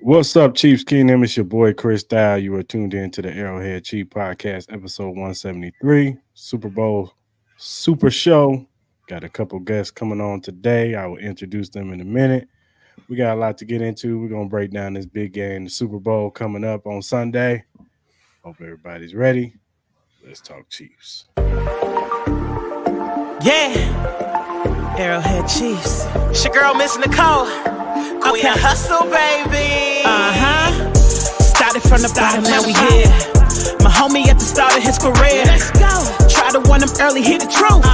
What's up, Chiefs Kingdom? It's your boy Chris Style. You are tuned in to the Arrowhead Chief Podcast, episode 173, Super Bowl Super Show. Got a couple guests coming on today. I will introduce them in a minute. We got a lot to get into. We're gonna break down this big game, the Super Bowl coming up on Sunday. Hope everybody's ready. Let's talk Chiefs. Yeah, Arrowhead Chiefs. It's your girl, Miss Nicole. Queen of Hustle, baby. Started from the bottom, now we here. My homie at the start of his career. Let's go. Try to win him early, hear the truth.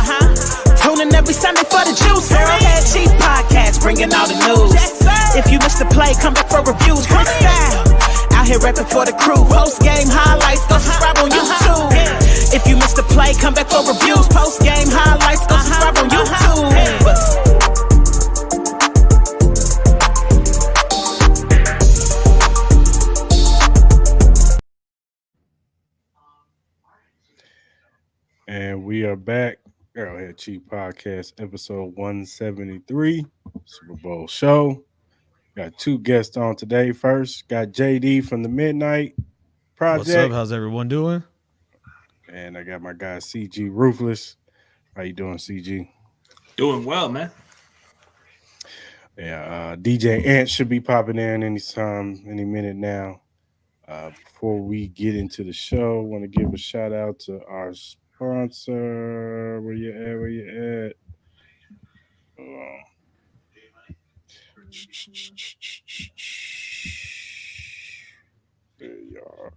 Tune in every Sunday for the juice. Arrowhead Chief Podcast, bringing all the news. If you missed the play, come back for reviews. Chris Style, out here rapping for the crew. Post game highlights, go subscribe on YouTube. If you missed the play, come back for reviews. Post game highlights, go subscribe on YouTube. And we are back. Arrowhead Chief Podcast, episode 173, Super Bowl show. Got two guests on today. First, got JD from the Midnight Project. What's up? How's everyone doing? And I got my guy CG Ruthless. How you doing, CG? Doing well, man. Yeah, DJ Ant should be popping in anytime, any minute now. Before we get into the show, I want to give a shout out to our sponsor. Where you at? Where you at? There you are.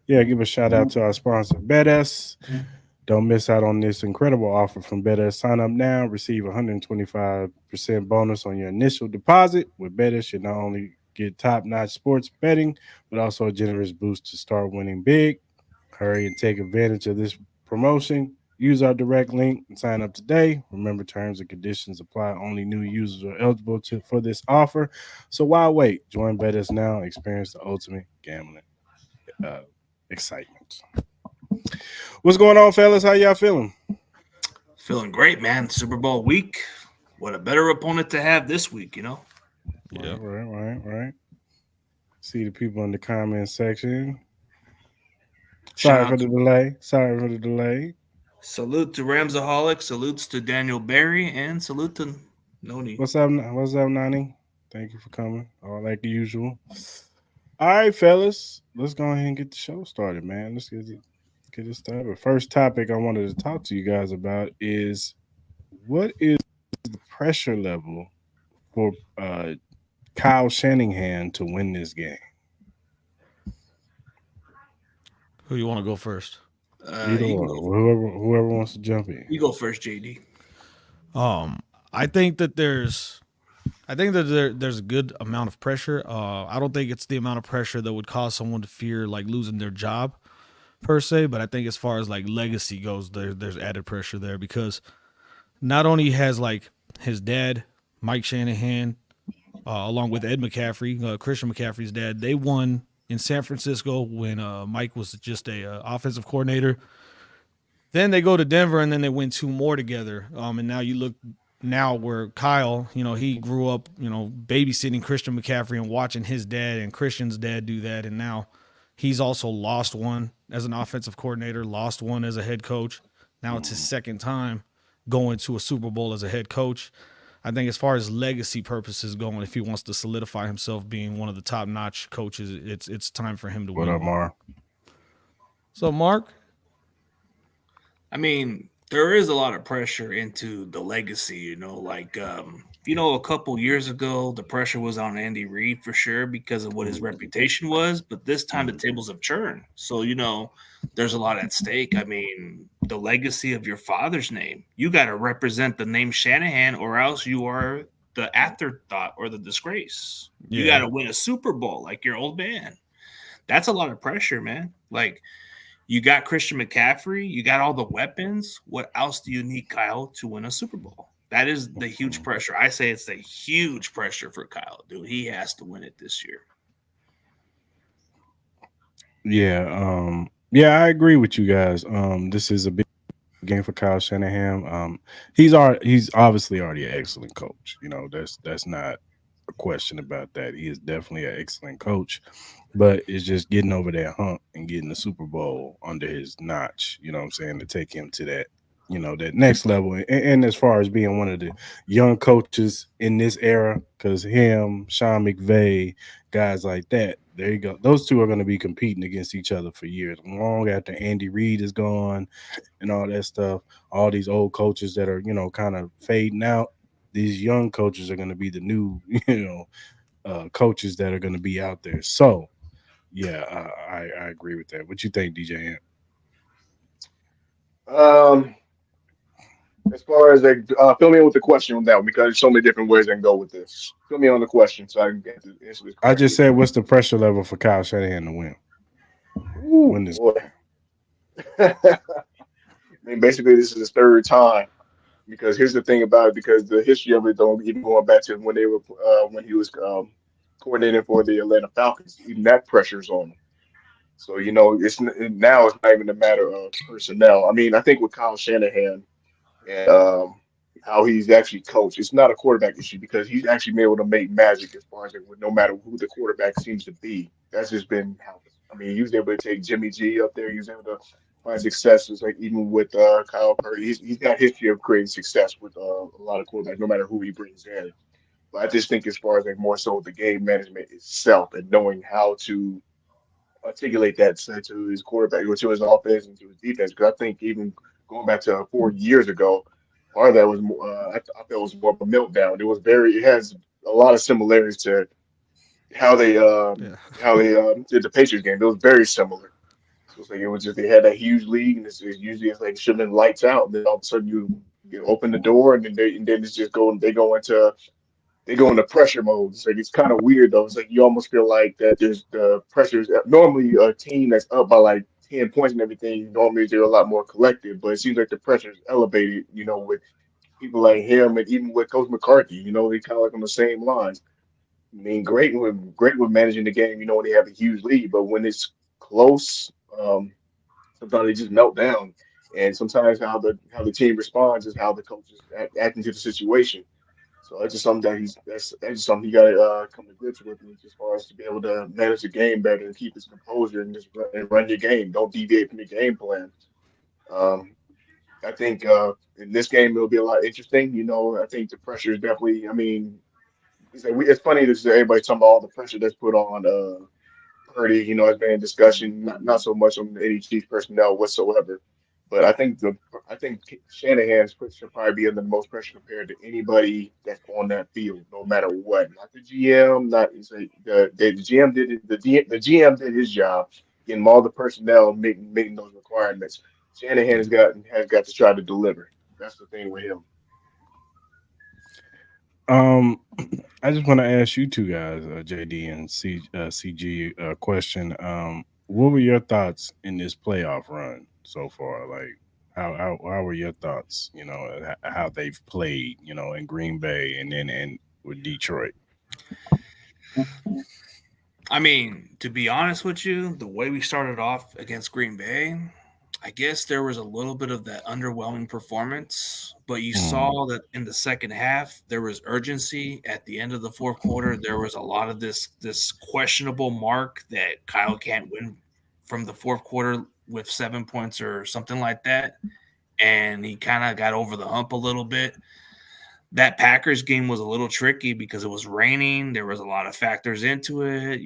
Yeah, give a shout out to our sponsor, BetUs. Don't miss out on this incredible offer from BetUs. Sign up now, receive 125% bonus on your initial deposit. With BetUs, you not only get top-notch sports betting, but also a generous boost to start winning big. Hurry and take advantage of this promotion. Use our direct link and sign up today. Remember, terms and conditions apply. Only new users are eligible for this offer. So why wait? Join BetUs now. Experience the ultimate gambling excitement. What's going on, fellas? How y'all feeling? Feeling great, man. Super Bowl week. What a better opponent to have this week, you know? Yeah. Right. See the people in the comment section. Sorry for the delay. Salute to Ramsaholic. Salutes to Daniel Barry. And salute to Noni. What's up, Nani? Thank you for coming. All like usual. All right, fellas. Let's go ahead and get the show started, man. Let's get it started. First topic I wanted to talk to you guys about is what is the pressure level for Kyle Shanahan to win this game? Who you want to go first? Whoever wants to jump in. You go first, JD. I think that there's a good amount of pressure. I don't think it's the amount of pressure that would cause someone to fear like losing their job per se, but I think as far as like legacy goes, there's added pressure there because not only has like his dad, Mike Shanahan, along with Ed McCaffrey, Christian McCaffrey's dad, they won in San Francisco when Mike was just a offensive coordinator. Then they go to Denver and then they win two more together. And now you look now where Kyle, he grew up, babysitting Christian McCaffrey and watching his dad and Christian's dad do that. And now he's also lost one as an offensive coordinator, lost one as a head coach. Now it's his second time going to a Super Bowl as a head coach. I think as far as legacy purposes going, if he wants to solidify himself being one of the top-notch coaches, it's time for him to win. What up, Mark? So, Mark? I mean, there is a lot of pressure into the legacy, a couple years ago, the pressure was on Andy Reid for sure because of what his reputation was. But this time the tables have turned. So, there's a lot at stake. I mean, the legacy of your father's name. You got to represent the name Shanahan or else you are the afterthought or the disgrace. Yeah. You got to win a Super Bowl like your old man. That's a lot of pressure, man. Like, you got Christian McCaffrey. You got all the weapons. What else do you need, Kyle, to win a Super Bowl? That is the huge pressure. I say it's the huge pressure for Kyle, dude. He has to win it this year. Yeah. I agree with you guys. This is a big game for Kyle Shanahan. He's obviously already an excellent coach. That's not a question about that. He is definitely an excellent coach, but it's just getting over that hump and getting the Super Bowl under his notch. You know what I'm saying? To take him to that, that next level. And as far as being one of the young coaches in this era, because him, Sean McVay, guys like that, there you go. Those two are going to be competing against each other for years, long after Andy Reid is gone and all that stuff. All these old coaches that are, kind of fading out. These young coaches are going to be the new, coaches that are going to be out there. So, yeah, I agree with that. What you think, DJ Ant? Um, as far as like, fill me in with the question on that one because there's so many different ways I can go with this. Fill me on the question so I can get to answer this I just correctly. said, what's the pressure level for Kyle Shanahan to Ooh, win this boy. game? I mean, basically, this is his third time because here's the thing about it because the history of it, don't even going back to when they were when he was coordinating for the Atlanta Falcons, even that pressure's on him. So now it's not even a matter of personnel. I mean, I think with Kyle Shanahan and how he's actually coached, it's not a quarterback issue because he's actually been able to make magic as far as like, no matter who the quarterback seems to be. That's just been how. I mean, he was able to take Jimmy G up there. He was able to find successes, like even with Kyle Purdy. He's got history of creating success with a lot of quarterbacks, no matter who he brings in. But I just think as far as like more so the game management itself and knowing how to articulate that to his quarterback, or to his offense and to his defense. Because I think even going back to 4 years ago, part of that was more, I felt it was more of a meltdown. It has a lot of similarities to how they Yeah. did the Patriots game. It was very similar. So it's like it was just they had that huge lead, and it's like should have been lights out. And then all of a sudden you open the door, and then it's just they go into pressure mode. It's like it's kind of weird though. It's like you almost feel like that there's the pressures. Normally, a team that's up by like 10 points and everything, normally they're a lot more collective. But it seems like the pressure is elevated. With people like him and even with Coach McCarthy. They kind of like on the same lines. I mean, great with managing the game. When they have a huge lead, but when it's close, sometimes they just melt down. And sometimes how the team responds is how the coaches act into the situation. So that's just something that's just something you got to come to grips with, and as far as to be able to manage the game better and keep his composure and just run your game. Don't deviate from the game plan. Um, I think in this game it'll be a lot interesting. I think the pressure is definitely. I mean, it's funny that everybody talking about all the pressure that's put on Purdy, has been in discussion, not so much on any Chiefs personnel whatsoever. But I think Shanahan's should probably be under the most pressure compared to anybody that's on that field, no matter what. Not the GM, not it's like the GM did it, the GM did his job, getting all the personnel making those requirements. Shanahan Yeah. has got to try to deliver. That's the thing with him. Um, I just want to ask you two guys, JD and CG, a question. What were your thoughts in this playoff run so far? Like, how were your thoughts? How they've played. In Green Bay and then with Detroit. I mean, to be honest with you, the way we started off against Green Bay, I guess there was a little bit of that underwhelming performance, but you Mm, saw that in the second half there was urgency. At the end of the fourth quarter, there was a lot of this questionable mark that Kyle can't win from the fourth quarter with 7 points or something like that, and he kind of got over the hump a little bit. That Packers game was a little tricky because it was raining. There was a lot of factors into it,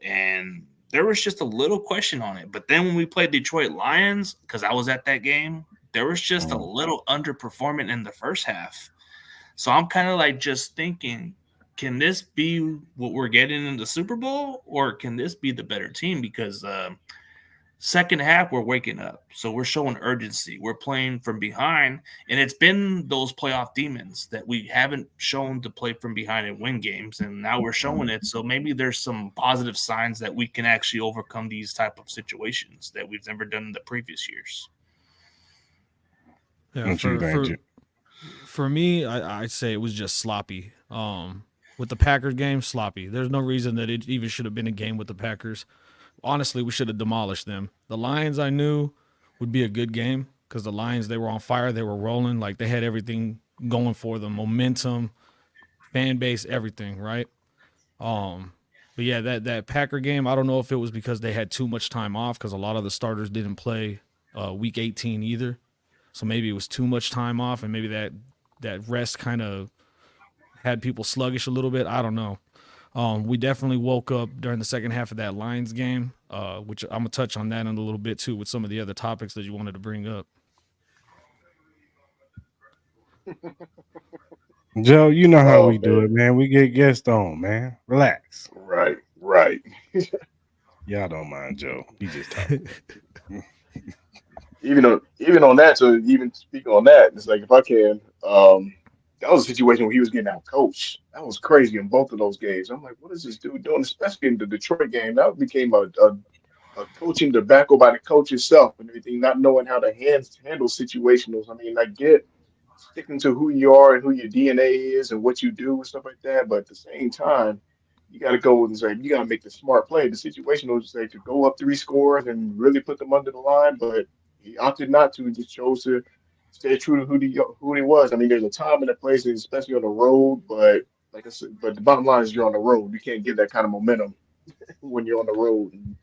and there was just a little question on it. But then when we played Detroit Lions, because I was at that game, there was just a mm. little underperforming in the first half. So I'm kind of like just thinking, can this be what we're getting in the Super Bowl, or can this be the better team? Because second half, we're waking up. So we're showing urgency. We're playing from behind. And it's been those playoff demons that we haven't shown to play from behind and win games. And now we're showing it. So maybe there's some positive signs that we can actually overcome these type of situations that we've never done in the previous years. Yeah. What you For think, for J-? for me, I'd say it was just sloppy. With the Packers game, sloppy. There's no reason that it even should have been a game with the Packers. Honestly, we should have demolished them. The Lions, I knew would be a good game because the Lions, they were on fire. They were rolling. Like they had everything going for them, momentum, fan base, everything, right? But yeah, that Packer game, I don't know if it was because they had too much time off because a lot of the starters didn't play week 18 either. So maybe it was too much time off, and maybe that rest kind of had people sluggish a little bit. I don't know. We definitely woke up during the second half of that Lions game, which I'm gonna touch on that in a little bit too with some of the other topics that you wanted to bring up. Joe, you know how Oh we do man, it, man. We get guests on, man. Relax. right, right. Y'all don't mind Joe. He just talking. Even on that, so even speaking on that, it's like if I can, that was a situation where he was getting out coached. That was crazy in both of those games. I'm like, what is this dude doing? Especially in the Detroit game, that became a coaching debacle by the coach himself and everything, not knowing how to handle situationals. I mean, I get sticking to who you are and who your DNA is and what you do and stuff like that, but at the same time, you got to go and say you got to make the smart play. The situational is like to go up 3 scores and really put them under the line, but he opted not to. He just chose to stay true to who he was. I mean, there's a time and a place, especially on the road, but like I said, but the bottom line is you're on the road. You can't get that kind of momentum when you're on the road. And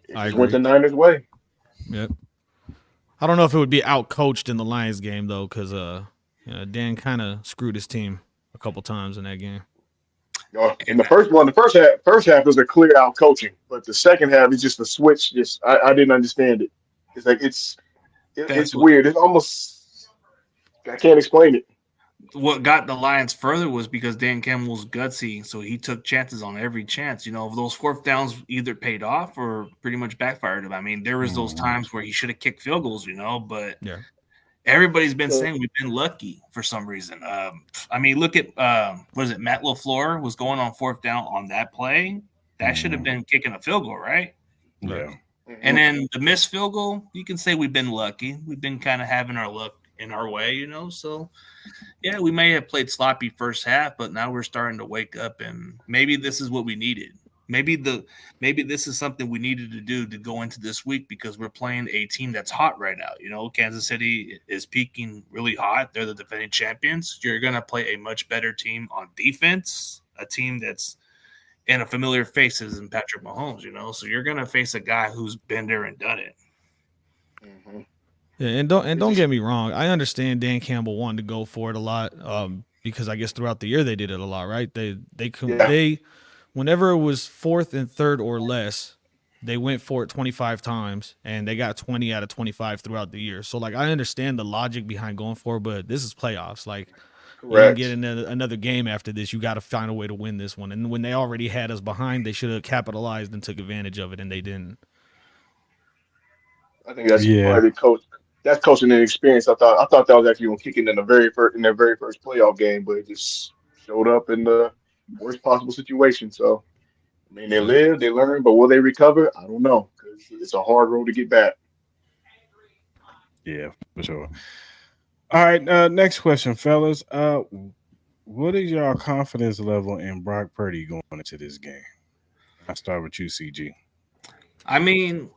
it I just went the agree. Niners' way. Yep. I don't know if it would be out coached in the Lions game though, because Dan kind of screwed his team a couple times in that game. In the first one, the first half was a clear out coaching, but the second half is just a switch. Just I didn't understand it. It's like That's it's weird. It's almost I can't explain it. what got the Lions further was because Dan Campbell's gutsy, so he took chances on every chance. Those fourth downs either paid off or pretty much backfired him. I mean, there was those Mhm. times where he should have kicked field goals, but Yeah. everybody's been So, saying we've been lucky for some reason. I mean, look at what is it? Matt LaFleur was going on fourth down on that play. That should have Mhm. been kicking a field goal, right? Right. Yeah. And mhm. then the missed field goal, you can say we've been lucky. We've been kind of having our luck in our way, So yeah, we may have played sloppy first half, but now we're starting to wake up, and maybe this is what we needed. Maybe this is something we needed to do to go into this week because we're playing a team that's hot right now. Kansas City is peaking really hot. They're the defending champions. You're gonna play a much better team on defense, a team that's in a familiar faces in Patrick Mahomes. So you're gonna face a guy who's been there and done it. Mhm. Yeah, and don't It's get me wrong. I understand Dan Campbell wanted to go for it a lot, because I guess throughout the year they did it a lot, right? yeah, They whenever it was fourth and third or less, they went for it 25 times, and they got 20 out of 25 throughout the year. So like I understand the logic behind going for it, but this is playoffs. Like you don't get correct. another game after this. You got to find a way to win this one. And when they already had us behind, they should have capitalized and took advantage of it, and they didn't. I think that's Yeah. probably the coach. That's coaching and experience. I thought that was actually going to kick in the very first playoff game, but it just showed up in the worst possible situation. So I mean, they Yep. live, they learn, but will they recover? I don't know because it's a hard road to get back. Yeah, for sure. All right. Next question, fellas. What is your confidence level in Brock Purdy going into this game? I start with you, CG. I mean,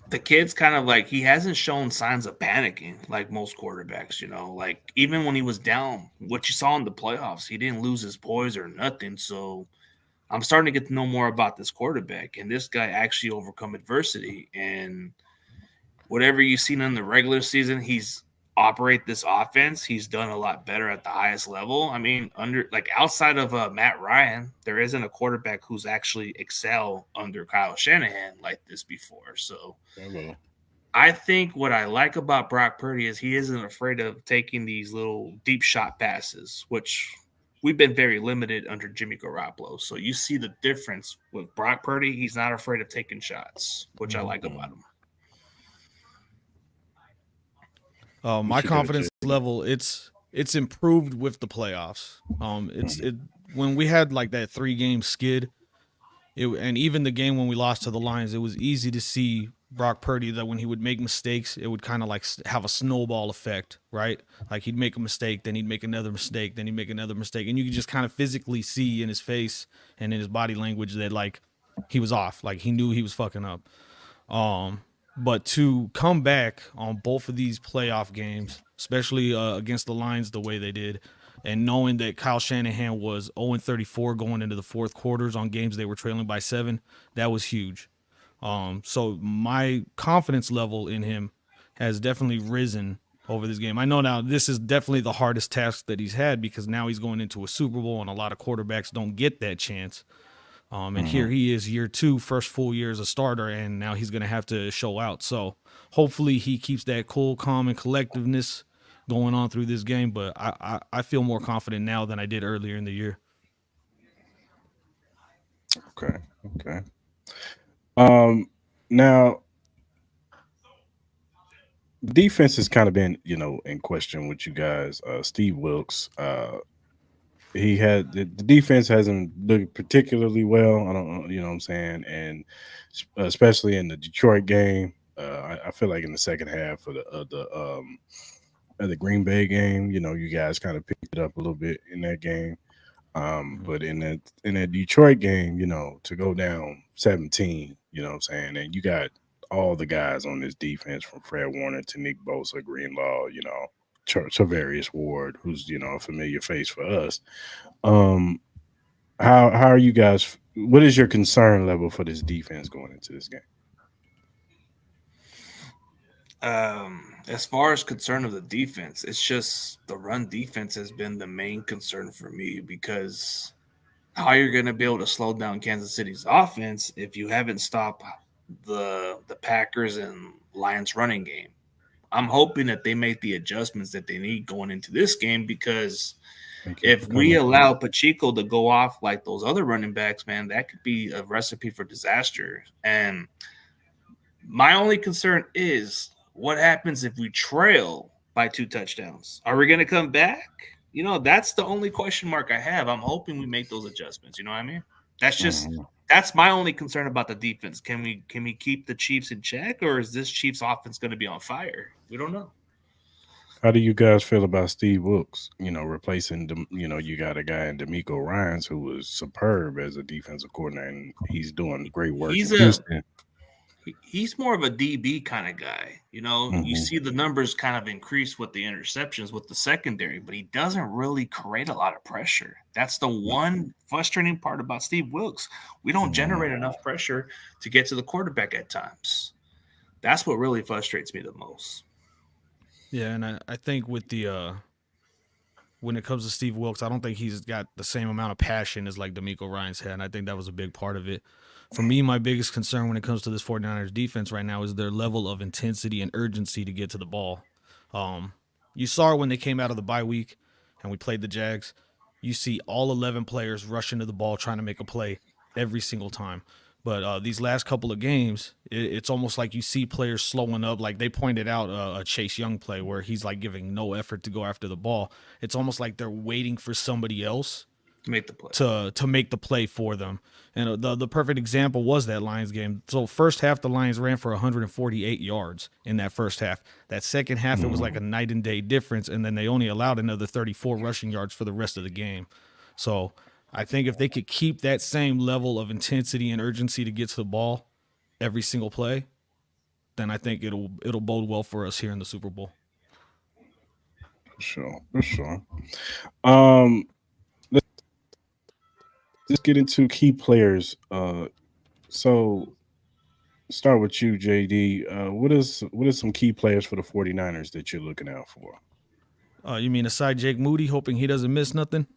the kid's kind of like he hasn't shown signs of panicking like most quarterbacks. Like even when he was down, what you saw in the playoffs, he didn't lose his poise or nothing. So I'm starting to get to know more about this quarterback, and this guy actually overcome adversity. And whatever you've seen in the regular season, he's operate this offense. He's done a lot better at the highest level. I mean, outside of Matt Ryan, there isn't a quarterback who's actually excel under Kyle Shanahan like this before. So Hello. I think what I like about Brock Purdy is he isn't afraid of taking these little deep shot passes, which we've been very limited under Jimmy Garoppolo. So you see the difference with Brock Purdy. He's not afraid of taking shots, which I like about him. My What you got, confidence Jay? level it's improved with the playoffs. It when we had like that 3 game skid, and even the game when we lost to the Lions, it was easy to see Brock Purdy that when he would make mistakes, it would kind of like have a snowball effect, right? Like he'd make a mistake, then he'd make another mistake, then he'd make another mistake, and you could just kind of physically see in his face and in his body language that like he was off, like he knew he was fucking up. Um, but to come back on both of these playoff games, especially against the Lions the way they did, and knowing that Kyle Shanahan was 0-34 going into the fourth quarters on games they were trailing by 7, that was huge. So my confidence level in him has definitely risen over this game. I know now this is definitely the hardest task that he's had because now he's going into a Super Bowl and a lot of quarterbacks don't get that chance. And here he is, year 2, first full year as a starter, and now he's going to have to show out. So hopefully he keeps that cool, calm, and collectiveness going on through this game. But I feel more confident now than I did earlier in the year. Okay. Okay. Now defense has kind of been, in question with you guys. Steve Wilkes, the defense hasn't looked particularly well. I don't know, you know what I'm saying, and especially in the Detroit game, I feel like in the second half of the Green Bay game, you guys kind of picked it up a little bit in that game. But in that Detroit game, to go down 17, you know what I'm saying, and you got all the guys on this defense from Fred Warner to Nick Bosa, Greenlaw, Charvarius Ward, who's a familiar face for us. Um, how are you guys? What is your concern level for this defense going into this game? As far as concern of the defense, it's just the run defense has been the main concern for me because how you're going to be able to slow down Kansas City's offense if you haven't stopped the Packers and Lions running game. I'm hoping that they make the adjustments that they need going into this game because Thank you if for we coming. allow Pacheco to go off like those other running backs, man, that could be a recipe for disaster. And my only concern is what happens if we trail by 2 touchdowns? Are we going to come back? That's the only question mark I have. I'm hoping we make those adjustments. You know what I mean? That's my only concern about the defense. Can we keep the Chiefs in check, or is this Chiefs offense going to be on fire? We don't know. How do you guys feel about Steve Wilkes? Replacing you got a guy in D'Amico Ryans who was superb as a defensive coordinator, and he's doing great work He's in Houston. He's more of a DB kind of guy. You see the numbers kind of increase with the interceptions with the secondary, but he doesn't really create a lot of pressure. That's the one frustrating part about Steve Wilkes. We don't generate enough pressure to get to the quarterback at times. That's what really frustrates me the most. Yeah, and I think with the when it comes to Steve Wilkes, I don't think he's got the same amount of passion as like D'Amico Ryans had, and I think that was a big part of it. For me, my biggest concern when it comes to this 49ers defense right now is their level of intensity and urgency to get to the ball. You saw it when they came out of the bye week and we played the Jags. You see all 11 players rush into the ball trying to make a play every single time. But these last couple of games, it's almost like you see players slowing up. Like they pointed out a Chase Young play where he's like giving no effort to go after the ball. It's almost like they're waiting for somebody else To make the play. to make the play for them. And the perfect example was that Lions game. So first half, the Lions ran for 148 yards in that first half. That second half, it was like a night and day difference. And then they only allowed another 34 rushing yards for the rest of the game. So I think if they could keep that same level of intensity and urgency to get to the ball every single play, then I think it'll bode well for us here in the Super Bowl. For sure, for sure. Um, let's get into key players. So start with you, JD. What are some key players for the 49ers that you're looking out for? You mean aside Jake Moody, hoping he doesn't miss nothing?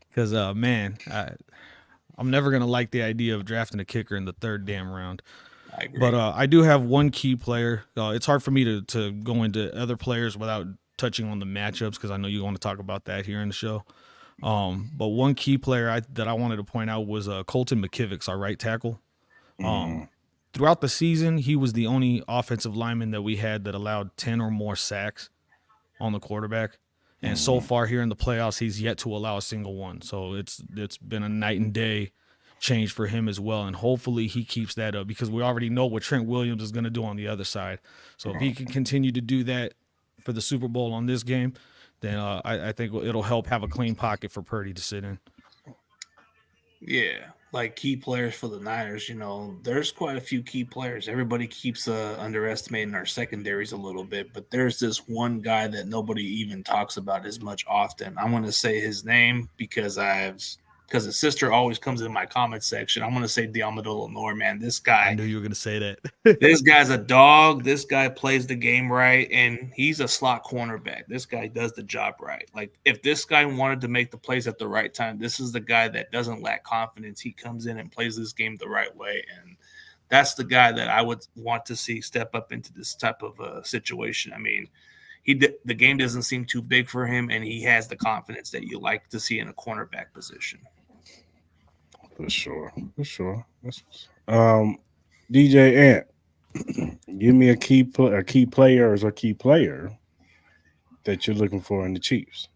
Because man, I'm never gonna like the idea of drafting a kicker in the third damn round. I agree. But I do have one key player. It's hard for me to go into other players without touching on the matchups because I know you want to talk about that here in the show. But one key player that I wanted to point out was Colton McKivitz, our right tackle. Throughout the season, he was the only offensive lineman that we had that allowed 10 or more sacks on the quarterback. And so far here in the playoffs, he's yet to allow a single one. So it's been a night and day change for him as well. And hopefully he keeps that up because we already know what Trent Williams is going to do on the other side. So if he can continue to do that for the Super Bowl on this game, then I think it'll help have a clean pocket for Purdy to sit in. Yeah, like key players for the Niners, there's quite a few key players. Everybody keeps underestimating our secondaries a little bit, but there's this one guy that nobody even talks about as much often. I want to say his name because his sister always comes in my comment section. I'm going to say Diamadolo Lenore, man. I knew you were gonna say This that. guy's a dog. This guy plays the game right, and he's a slot cornerback. This guy does the job right. Like, if this guy wanted to make the plays at the right time, this is the guy that doesn't lack confidence. He comes in and plays this game the right way, and that's the guy that I would want to see step up into this type of situation. I mean, the game doesn't seem too big for him, and he has the confidence that you like to see in a cornerback position. For sure. For sure. DJ Ant, give me a key player or a key player that you're looking for in the Chiefs.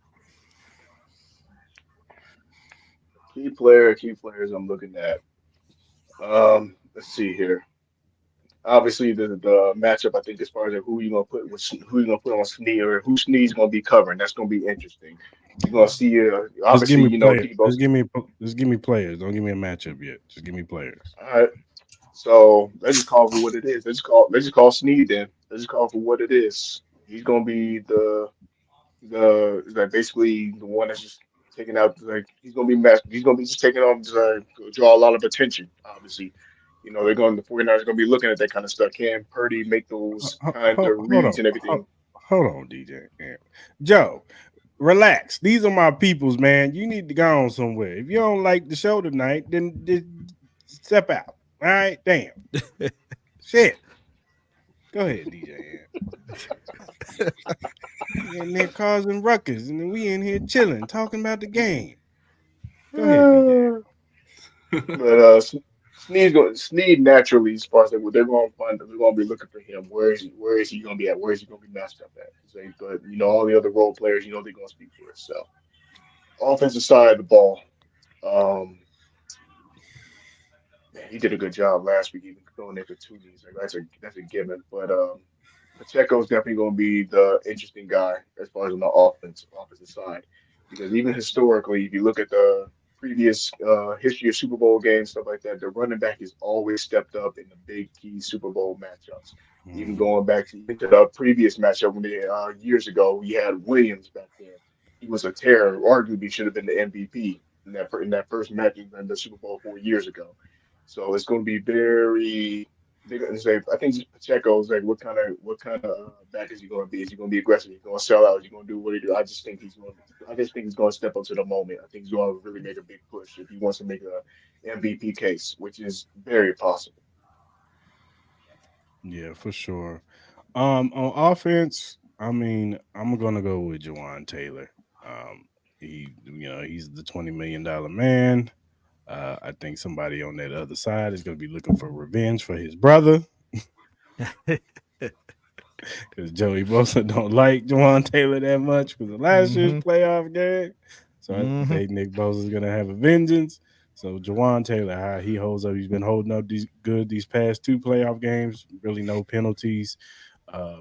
Key players I'm looking at. Let's see here. Obviously, the matchup, I think, as far as like, who you gonna put on Snee or who Snee's gonna be covering, that's gonna be interesting. You're gonna see, Just give obviously, me players. Debo's. Just give me players. Don't give me a matchup yet. Just give me players. All right, so let's just call it for what it is. Let's just call Sneed then. Let's just call it for what it is. He's gonna be the like basically the one that's just taking out like he's gonna be just taking on draw a lot of attention. Obviously, the 49ers gonna be looking at that kind of stuff. Can Purdy make those kind of Hold reads on. and everything? Hold on, DJ Ant. Joe, relax. These are my peoples, man. You need to go on somewhere. If you don't like the show tonight, then just step out. All right, damn. Shit. Go ahead, DJ Ant. You in there causing ruckus, and then we in here chilling, talking about the game. Go ahead, DJ. But Sneed naturally, as far as like, what they're gonna be looking for him. Where is he gonna be at? Where is he gonna be matched up at? But all the other role players, they're gonna speak for itself. Offensive side of the ball, um, man, he did a good job last week, even going in for two knees. Like that's a given. But Pacheco's definitely going to be the interesting guy as far as on the offensive side, because even historically, if you look at the previous history of Super Bowl games, stuff like that, the running back has always stepped up in the big key Super Bowl matchups. Even Mhm. going back to the previous matchup when years ago, we had Williams back then. He was a terror. Arguably, should have been the MVP in that first match in the Super Bowl 4 years ago. So it's going to be very. They're going to say, I think Pacheco's like, what kind of back is he going to be? Is he going to be aggressive? Is he going to sell out? Is he going to do what he do? I just think he's going to step up to the moment. I think he's going to really make a big push if he wants to make a MVP case, which is very possible. Yeah, for sure. On offense, I mean, I'm gonna go with Jawan Taylor. He's the $20 million man. I think somebody on that other side is gonna be looking for revenge for his brother because Joey Bosa don't like Jawan Taylor that much because of last year's hmm playoff game. So I hmm think Nick Bosa is gonna have a vengeance. So Jawan Taylor, how he holds up, he's been holding up these past two playoff games. Really no penalties. Uh,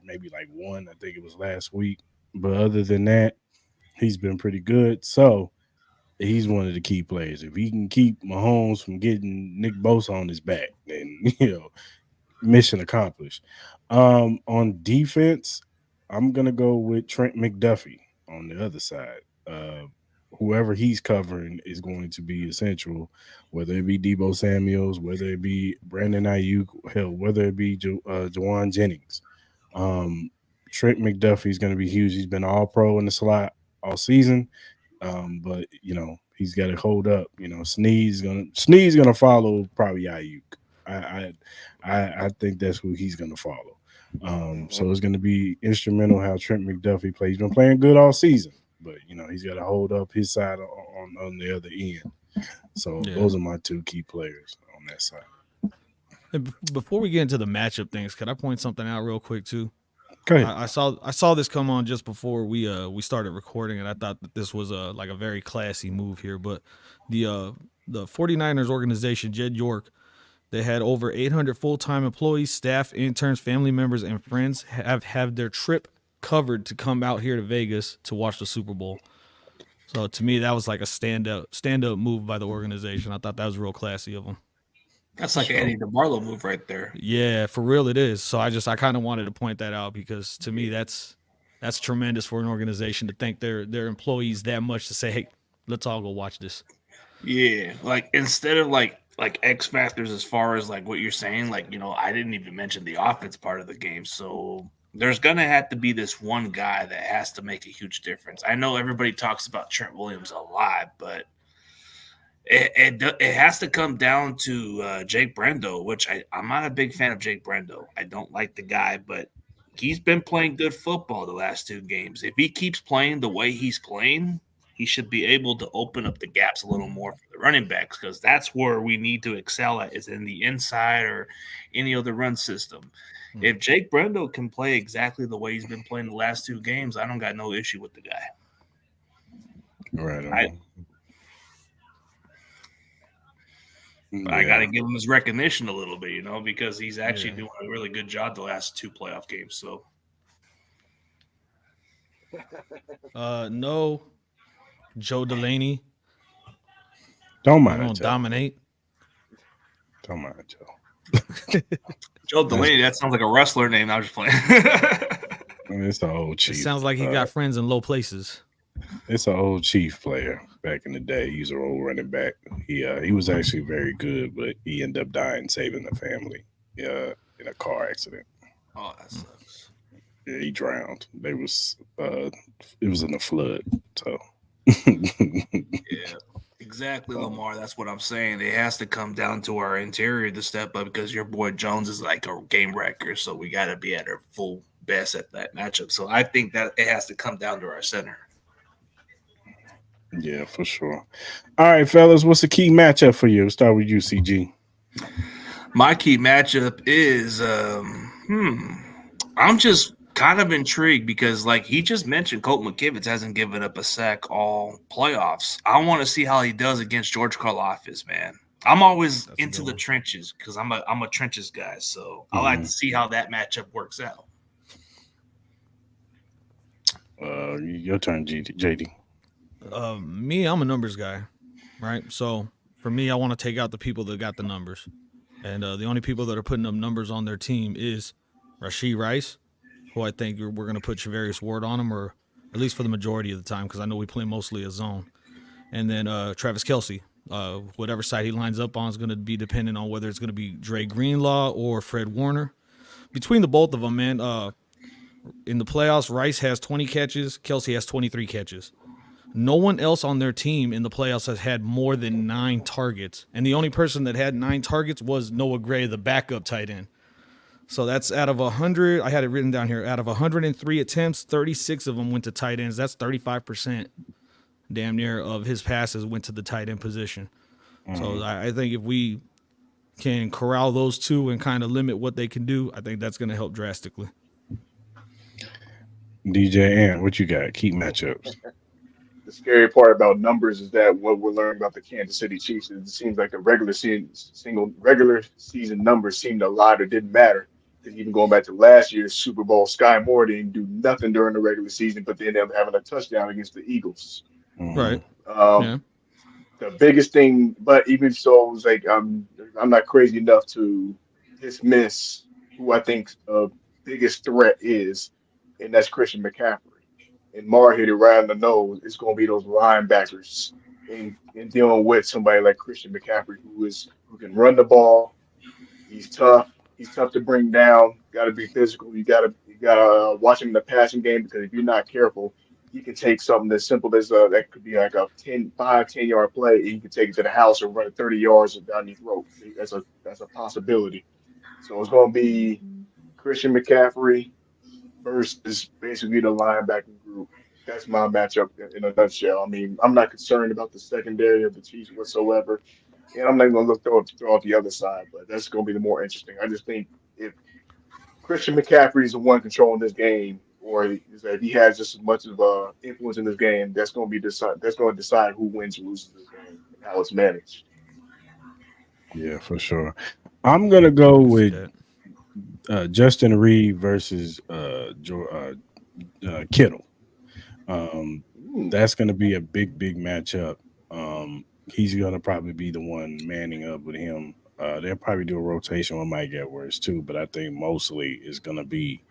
maybe like one, I think it was last week. But other than that, he's been pretty good. So he's one of the key players. If he can keep Mahomes from getting Nick Bosa on his back, then mission accomplished. On defense, I'm gonna go with Trent McDuffie on the other side. Whoever he's covering is going to be essential, whether it be Debo Samuels, whether it be Brandon Ayuk, hell, whether it be Jawan Jennings. Um, Trent McDuffie is going to be huge. He's been all pro in the slot all season, but he's got to hold up. Sneeze gonna follow probably Ayuk. I I think that's who he's gonna follow. Hmm. So it's gonna be instrumental how Trent McDuffie plays. He's been playing good all season, but he's got to hold up his side on the other end. So Yeah. those are my two key players on that side. And before we get into the matchup things, could I point something out real quick too? Go ahead. I saw this come on just before we started recording, and I thought that this was like a very classy move here. But the 49ers organization, Jed York, they had over 800 full time employees, staff, interns, family members, and friends have their trip covered to come out here to Vegas to watch the Super Bowl. So to me, that was like a stand up move by the organization. I thought that was real classy of them. That's like an Eddie DeBarlo move right there. Yeah, for real it is. So I kind of wanted to point that out because to me that's tremendous for an organization to thank their employees that much to say, hey, let's all go watch this. Yeah, like instead of like X factors as far as like what you're saying, like I didn't even mention the offense part of the game. So there's gonna have to be this one guy that has to make a huge difference. I know everybody talks about Trent Williams a lot, but it has to come down to Jake Brendo, which I'm not a big fan of Jake Brendo. I don't like the guy, but he's been playing good football the last 2 games. If he keeps playing the way he's playing, he should be able to open up the gaps a little more for the running backs because that's where we need to excel at is in the inside or any other run system. If Jake Brendo can play exactly the way he's been playing the last 2 games, I don't got no issue with the guy. Right. I got to give him his recognition a little bit, because he's actually doing a really good job the last 2 playoff games. So, no, Joe Delaney. Don't We're mind gonna Joe. dominate. Don't mind Joe. Joe Delaney, that sounds like a wrestler name. I was just playing. It's an old Chief. It sounds like he got friends in low places. It's an old Chief player back in the day. He's an old running back. He was actually very good, but he ended up dying saving the family in a car accident. Oh, that sucks. Yeah, he drowned. It was in a flood. So yeah, exactly, Lamar. That's what I'm saying. It has to come down to our interior to step up because your boy Jones is like a game wrecker. So we got to be at our full best at that matchup. So I think that it has to come down to our center. Yeah, for sure. All right, fellas, what's the key matchup for you? We'll start with you, CG. My key matchup is I'm just kind of intrigued because, like he just mentioned, Colt McKivitz hasn't given up a sack all playoffs. I want to see how he does against George Karlaftis, man. I'm always into the trenches because I'm a trenches guy, so I like to see how that matchup works out. Your turn, JD. Me, I'm a numbers guy, right? So for me, I want to take out the people that got the numbers. And the only people that are putting up numbers on their team is Rashee Rice, who I think we're going to put Charvarius Ward on him, or at least for the majority of the time, because I know we play mostly a zone. And then Travis Kelce, whatever side he lines up on is going to be dependent on whether it's going to be Dre Greenlaw or Fred Warner. Between the both of them, man, in the playoffs, Rice has 20 catches, Kelce has 23 catches. No one else on their team in the playoffs has had more than 9 targets. And the only person that had 9 targets was Noah Gray, the backup tight end. So that's out of 100. I had it written down here. Out of 103 attempts, 36 of them went to tight ends. That's 35%, damn near, of his passes went to the tight end position. So I think if we can corral those two and kind of limit what they can do, I think that's going to help drastically. DJ Ant, what you got? Key matchups. The scary part about numbers is that what we're learning about the Kansas City Chiefs is it seems like the regular season numbers seemed to lie or didn't matter. Because even going back to last year's Super Bowl, Sky Moore didn't do nothing during the regular season, but they ended up having a touchdown against the Eagles. Right. The biggest thing, but even so, it was like I'm not crazy enough to dismiss who I think the biggest threat is, and that's Christian McCaffrey. And Mar hit it right on the nose. It's going to be those linebackers and dealing with somebody like Christian McCaffrey who can run the ball. He's tough. He's tough to bring down. Got to be physical. You got to watch him in the passing game because if you're not careful, he can take something as simple as that could be like a 10-yard play, and you can take it to the house and run it 30 yards down your throat. That's a possibility. So it's going to be Christian McCaffrey versus basically the linebacking group. That's my matchup in a nutshell. I mean, I'm not concerned about the secondary of the Chiefs whatsoever, and I'm not going to throw out the other side, but that's going to be the more interesting. I just think if Christian McCaffrey is the one controlling this game, or if he has just as much of influence in this game, that's going to decide who wins or loses this game and how it's managed. Yeah, for sure. I'm gonna go with Justin Reed versus Kittle. That's going to be a big matchup. He's going to probably be the one manning up with him. They'll probably do a rotation with Mike Edwards too, but I think mostly it's going to be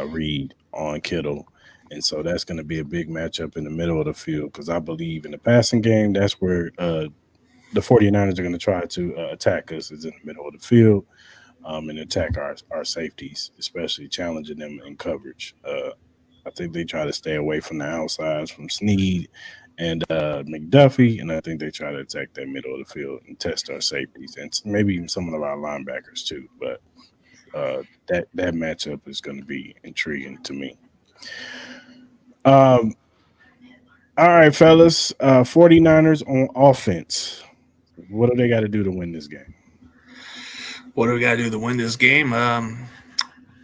Reed on Kittle. And so that's going to be a big matchup in the middle of the field because I believe in the passing game, that's where the 49ers are going to try to attack us, is in the middle of the field, and attack our safeties, especially challenging them in coverage. I think they try to stay away from the outsides from Snead and McDuffie, and I think they try to attack that middle of the field and test our safeties and maybe even some of our linebackers too. But that matchup is going to be intriguing to me. Um, all right, fellas, 49ers on offense. What do they got to do to win this game? What do we got to do to win this game?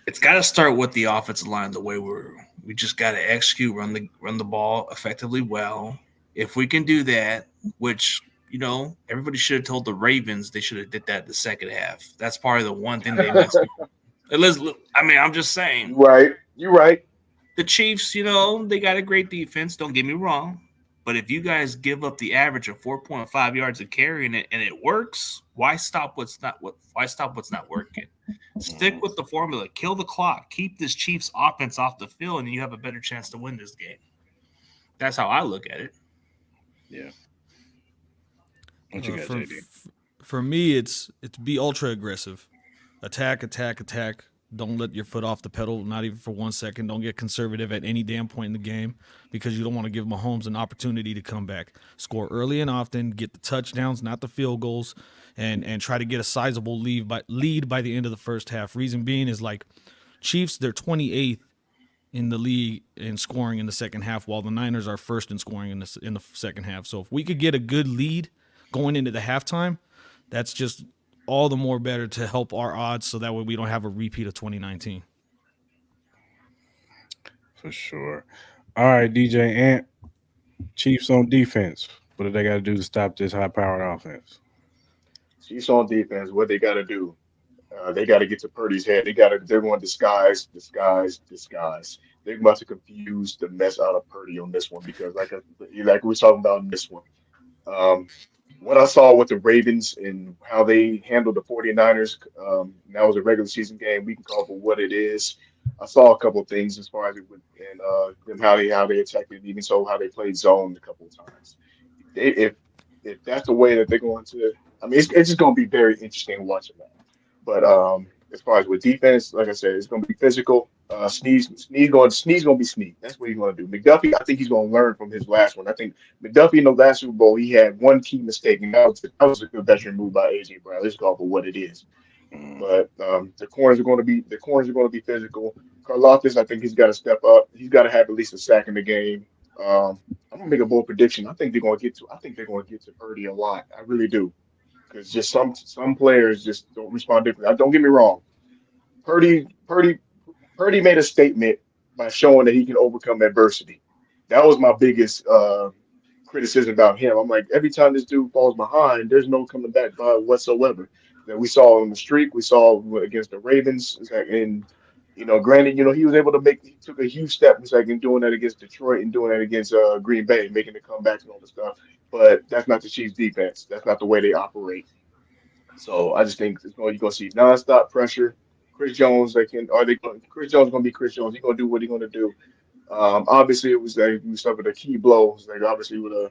It's got to start with the offensive line. The way we just got to execute, run the ball effectively well. If we can do that, which everybody should have told the Ravens they should have did that in the second half. That's probably the one thing they missed. I mean, I'm just saying. You're right. The Chiefs, they got a great defense. Don't get me wrong. But if you guys give up the average of 4.5 yards of carry and it works, why stop what's not working? Stick with the formula. Kill the clock. Keep this Chiefs offense off the field, and you have a better chance to win this game. That's how I look at it. Yeah. What you got, JD? For me, it's be ultra aggressive. Attack. Don't let your foot off the pedal, not even for 1 second. Don't get conservative at any damn point in the game because you don't want to give Mahomes an opportunity to come back. Score early and often, get the touchdowns, not the field goals, and try to get a sizable lead by the end of the first half. Reason being is like Chiefs, they're 28th in the league in scoring in the second half, while the Niners are first in scoring in the second half. So if we could get a good lead going into the halftime, that's just all the more better to help our odds so that way we don't have a repeat of 2019. For sure. All right, DJ Ant, Chiefs on defense. What do they got to do to stop this high-powered offense? Chiefs on defense. What they got to do? They got to get to Purdy's head. They're going to disguise. They're about to confuse the mess out of Purdy on this one because, like we're talking about in this one. What I saw with the Ravens and how they handled the 49ers, that was a regular season game. We can call it for what it is. I saw a couple of things as far as it would, and them how they attacked it, even so how they played zone a couple of times. If that's the way that they're going to, I mean, it's just going to be very interesting watching that. But as far as with defense, like I said, it's going to be physical. Sneeze going to be Sneeze. That's what he's going to do. McDuffie, I think he's going to learn from his last one. I think McDuffie in the last Super Bowl, he had one key mistake, and that was a good veteran move by AJ Brown. Let's go for what it is. But the corners are going to be physical. Karlaftis, I think he's got to step up. He's got to have at least a sack in the game. I'm gonna make a bold prediction. I think they're going to get to Purdy a lot. I really do, because just some players just don't respond differently. Don't get me wrong. Purdy made a statement by showing that he can overcome adversity. That was my biggest criticism about him. I'm like, every time this dude falls behind, there's no coming back by whatsoever. That we saw on the streak, we saw against the Ravens, and granted, he was able to he took a huge step, in doing that against Detroit and doing that against Green Bay, making the comebacks and all this stuff. But that's not the Chiefs' defense. That's not the way they operate. So I just think you're going to see nonstop pressure. Chris Jones, Chris Jones going to be Chris Jones. He's going to do what he's going to do. Obviously, it was suffered a key blow. Obviously with a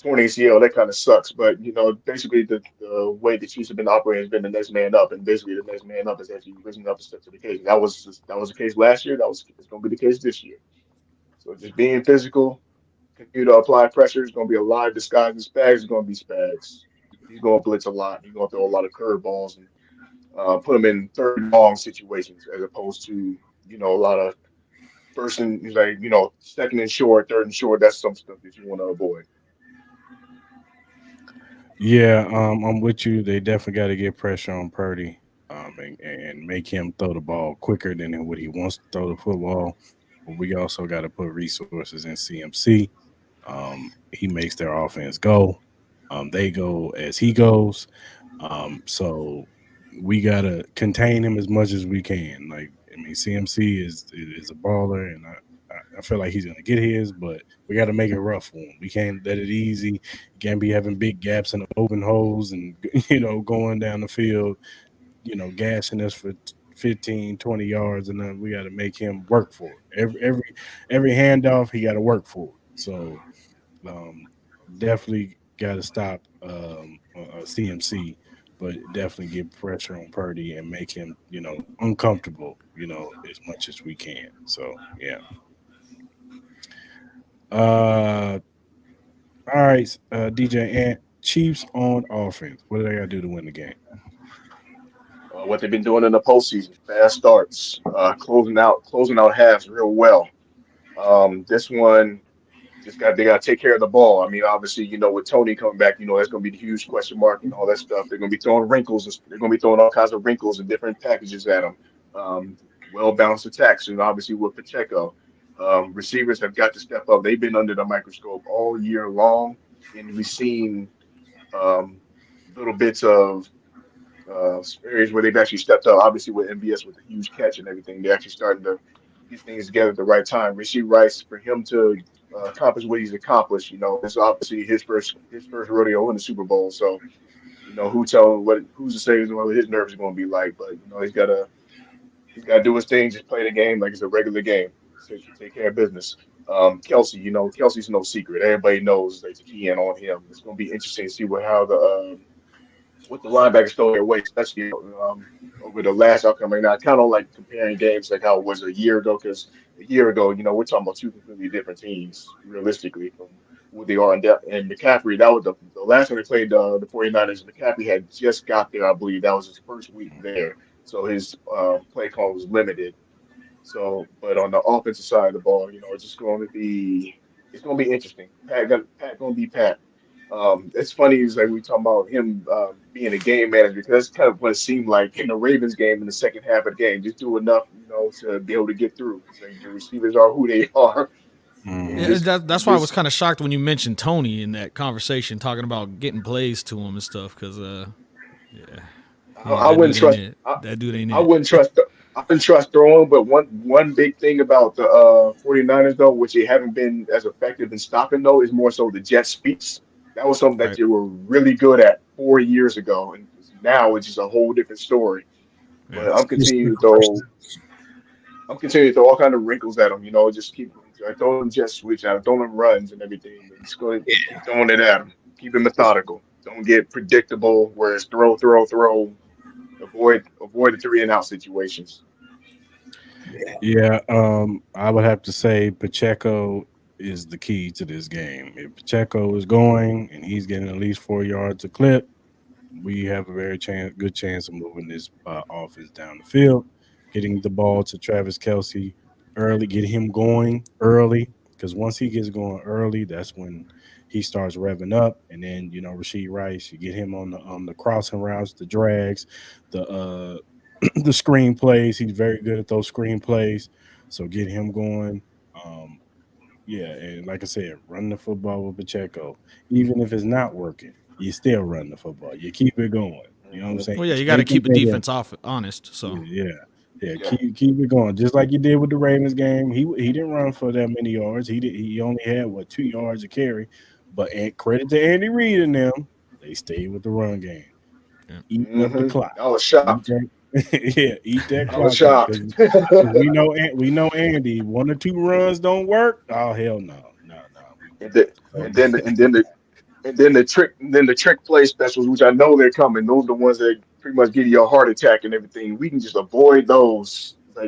torn ACL, that kind of sucks. But basically the way the Chiefs have been operating has been the next man up, and basically the next man up is actually risen up to step to the occasion. That was the case last year. It's going to be the case this year. So just being physical, continue to apply pressure. It's going to be a lot of disguises. Spags is going to be Spags. He's going to blitz a lot. He's going to throw a lot of curveballs and put them in third and long situations as opposed to a lot of first and second and short, third and short. That's some stuff that you want to avoid. Yeah, I'm with you. They definitely got to get pressure on Purdy, and make him throw the ball quicker than what he wants to throw the football. But we also got to put resources in CMC. He makes their offense go. They go as he goes. So we got to contain him as much as we can. CMC is a baller, and I feel like he's gonna get his, but we got to make it rough for him. We can't let it easy. Can't be having big gaps and open holes, and going down the field, gassing us for 15, 20 yards, and then we got to make him work for it. Every handoff, he got to work for it. So um, definitely got to stop CMC, but definitely get pressure on Purdy and make him, uncomfortable, as much as we can. So yeah. Uh, all right, DJ Ant. Chiefs on offense. What do they got to do to win the game? What they've been doing in the postseason, fast starts, closing out halves real well. This one just got they got to take care of the ball. I mean, obviously, with Tony coming back, that's going to be the huge question mark and all that stuff. They're going to be throwing wrinkles. They're going to be throwing all kinds of wrinkles and different packages at them. Well balanced attacks, and obviously with Pacheco, receivers have got to step up. They've been under the microscope all year long, and we've seen um, little bits of areas where they've actually stepped up. Obviously, with MBS with a huge catch and everything, they're actually starting to get things together at the right time. Rishi Rice, for him to accomplish what he's accomplished, it's obviously his first rodeo in the Super Bowl. So, who's to say what his nerves are going to be like? But he's got to do his thing, just play the game like it's a regular game. Take care of business. Kelsey, Kelsey's no secret. Everybody knows they key in on him. It's going to be interesting to see how what the linebackers throw their way, especially over the last outcome. Right now, I kind of like comparing games like how it was a year ago, because a year ago, we're talking about two completely different teams, realistically, from what they are in depth. And McCaffrey, that was the last time they played the 49ers. McCaffrey had just got there, I believe. That was his first week there. So his play call was limited. So, but on the offensive side of the ball, it's going to be interesting. Pat going to be Pat. It's funny is like we talking about him being a game manager, because that's kind of what it seemed like in the Ravens game in the second half of the game. Just do enough, to be able to get through. It's like the receivers are who they are. And Yeah, that's why I was kind of shocked when you mentioned Tony in that conversation, talking about getting plays to him and stuff. Because yeah, I wouldn't trust. that dude ain't I it. wouldn't trust. I wouldn't trust throwing, but one big thing about the 49ers, though, which they haven't been as effective in stopping, though, is more so the jet sweeps. That was something that Right. they were really good at 4 years ago, and now it's just a whole different story. Yeah. But I'm continuing to throw all kind of wrinkles at them. Just keep throwing them jet sweeps at them, throwing them runs and everything. And just go keep throwing it at them. Keep it methodical. Don't get predictable. Where it's throw, throw, throw. Avoid the three and out situations. Yeah, I would have to say Pacheco is the key to this game. If Pacheco is going and he's getting at least 4 yards a clip, we have a good chance of moving this offense down the field, getting the ball to Travis Kelsey early, get him going early, because once he gets going early, that's when he starts revving up, and then Rasheed Rice, you get him on the crossing routes, the drags, the the screen plays. He's very good at those screen plays, so get him going. Um, yeah, and like I said, run the football with Pacheco. Even if it's not working, you still run the football. You keep it going. You know what I'm Mhm. saying? Well, yeah, you got to Strengthen keep the that defense off honest. So yeah, yeah. Yeah. Keep it going, just like you did with the Ravens game. He didn't run for that many yards. He only had 2 yards a carry. But credit to Andy Reid and them, they stayed with the run game, yeah. eating up the clock. I was Eat shocked. that, yeah, eat that I was clock up, because shocked. we know Andy. 1 or 2 runs don't work. Oh hell no, no, no. and the, So, and then the, and then the and then the trick play specials, which I know they're coming. Those are the ones that pretty much give you a heart attack and everything. We can just avoid those. I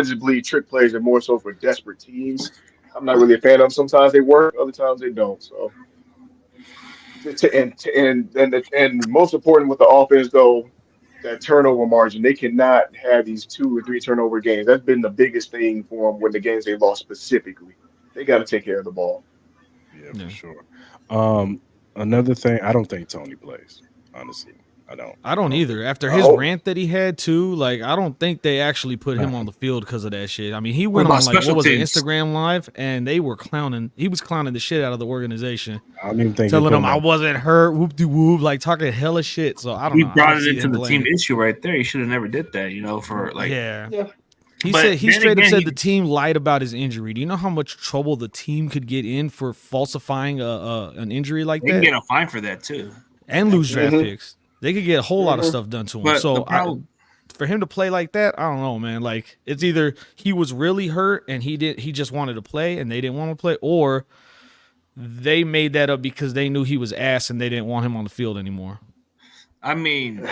just believe trick plays are more so for desperate teams. I'm not really a fan of them. Sometimes they work, other times they don't. So and most important with the offense though, that turnover margin. They cannot have these 2 or 3 turnover games. That's been the biggest thing for them when the games they lost specifically. They got to take care of the ball. yeah, for Yeah. sure. Um, Another thing, I don't think Tony plays. Honestly, I don't. I don't either. After I his hope. rant that he had too, like I don't think they actually put him Nah, on the field because of that shit. I mean, he What went about on like what special was it, teams? Instagram Live, and they were clowning. He was clowning the shit out of the organization, I don't even think he telling put them him I on. wasn't hurt, whoop de whoop, like talking hella shit. So I don't He know. I don't brought it see into him the team playing. issue right there. He should have never did that, for like Yeah, Yeah. He But said he then straight up again, said the team lied about his injury. Do you know how much trouble the team could get in for falsifying an injury like they can that get a fine for that too. and lose draft Mhm. picks? They could get a whole lot of stuff done to him. But the So problem, for him to play like that, I don't know, man. Like it's either he was really hurt and he just wanted to play and they didn't want to play, or they made that up because they knew he was ass and they didn't want him on the field anymore. I mean,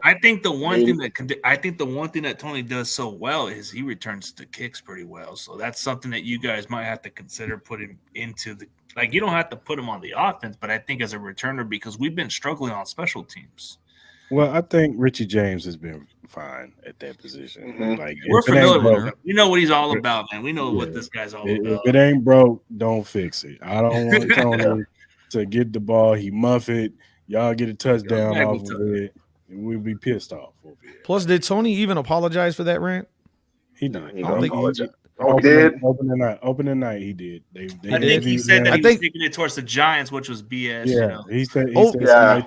I think the one mean- thing that Tony does so well is he returns the kicks pretty well. So that's something that you guys might have to consider putting into the you don't have to put him on the offense, but I think as a returner because we've been struggling on special teams. Well, I think Richie James has been fine at that position. Mhm. Like We're if it ain't familiar with broke, him. We know what he's all about, man. We know what Yeah. this guy's all if about. it ain't broke, don't fix it. I don't want Tony to get the ball. He muff it. Y'all get a touchdown Back off with of it, and we'll be pissed off over it. Plus, did Tony even apologize for that rant? He done. He I don't think- apologize. Oh, he did. Opening night, he did. They I think he said that I he was think- taking it towards the Giants, which was BS. Yeah, You know? he said Yeah.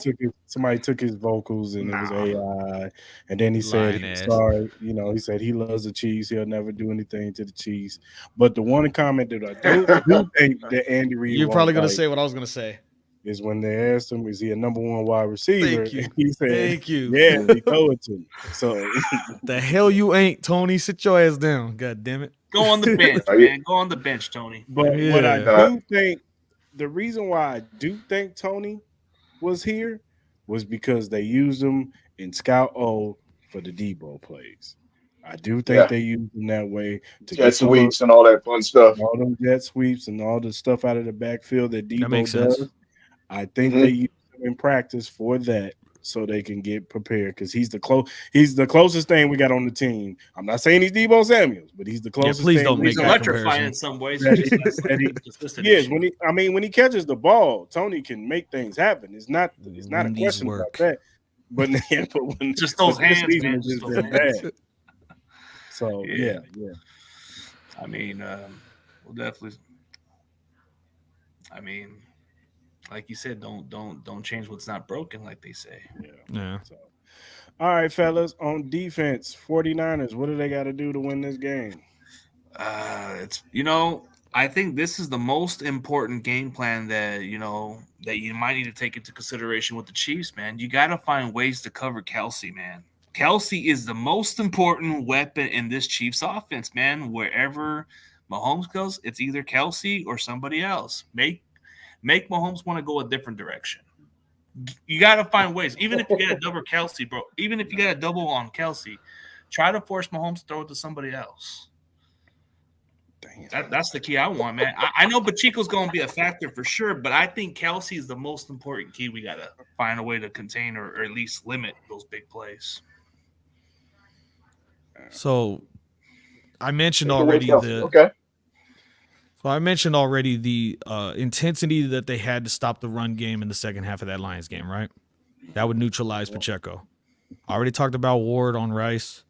somebody took his vocals and it was Nah. AI, and then he said Lying he's ass. sorry. You know, he said he loves the Chiefs. He'll never do anything to the Chiefs. But the one comment that I do think that Andy Reid You're won't probably gonna like say what I was gonna say. is when they asked him, "Is he a number one wide receiver?" Thank you. And he said, Thank you. "Yeah, he throw it to me." So The hell you ain't, Tony. Sit your ass down. God damn it. Go on the bench, Are you- man. Go on the bench, Tony. But what I Yeah. do think, the reason why I do think Tony was here was because they used him in Scout O for the Debo plays. I do think Yeah. they used him that way to Jet get the look, sweeps and all that fun stuff. all them jet sweeps and all the stuff out of the backfield that Debo makes does. sense. I think Mhm. they use him in practice for that so they can get prepared because he's the closest thing we got on the team. I'm not saying he's Debo Samuels, but he's the closest please thing don't we make He's that got. electrifying comparison. in some ways. That He's he- that he- consistent Yes, issue. when he catches the ball, Tony can make things happen. It's not a Wendy's question work. about that. But, but when Just those but this hands, season man. has Just just those been hands. bad. So Yeah. yeah. I mean, we'll definitely. I mean, like you said, don't change what's not broken, like they say. Yeah. So, all right, fellas. On defense, 49ers, what do they got to do to win this game? It's I think this is the most important game plan that that you might need to take into consideration with the Chiefs, man. You got to find ways to cover Kelsey, man. Kelsey is the most important weapon in this Chiefs offense, man. Wherever Mahomes goes, it's either Kelsey or somebody else. Make Mahomes want to go a different direction. You got to find ways. Even if you get a double Kelsey, bro. Even if you get a double on Kelsey, try to force Mahomes to throw it to somebody else. Damn. That's the key I want, man. I know Pacheco's going to be a factor for sure, but I think Kelsey is the most important key. We got to find a way to contain or at least limit those big plays. So I mentioned Take away already Kelsey. the Okay. So I mentioned already the intensity that they had to stop the run game in the second half of that Lions game, right? That would neutralize Pacheco. I already talked about Ward on Rice.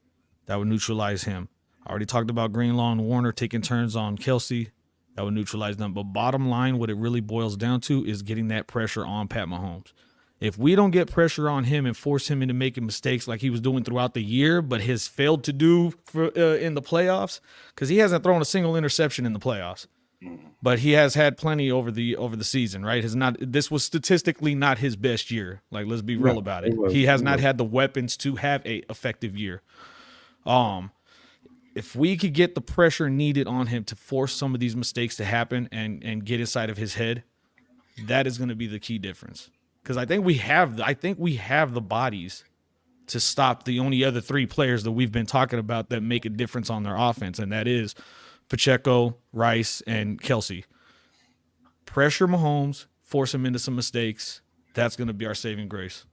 That would neutralize him. I already talked about Greenlaw and Warner taking turns on Kelsey. That would neutralize them. But bottom line, what it really boils down to is getting that pressure on Pat Mahomes. If we don't get pressure on him and force him into making mistakes like he was doing throughout the year, but has failed to do in the playoffs, because he hasn't thrown a single interception in the playoffs, but he has had plenty over the season, right? This was statistically not his best year. Like, let's be real No, about it it. was- He has it not was. had the weapons to have a effective year. If we could get the pressure needed on him to force some of these mistakes to happen and get inside of his head, that is going to be the key difference. Because I think we have the bodies to stop the only other three players that we've been talking about that make a difference on their offense, and that is Pacheco, Rice, and Kelsey. Pressure Mahomes, force him into some mistakes. That's going to be our saving grace.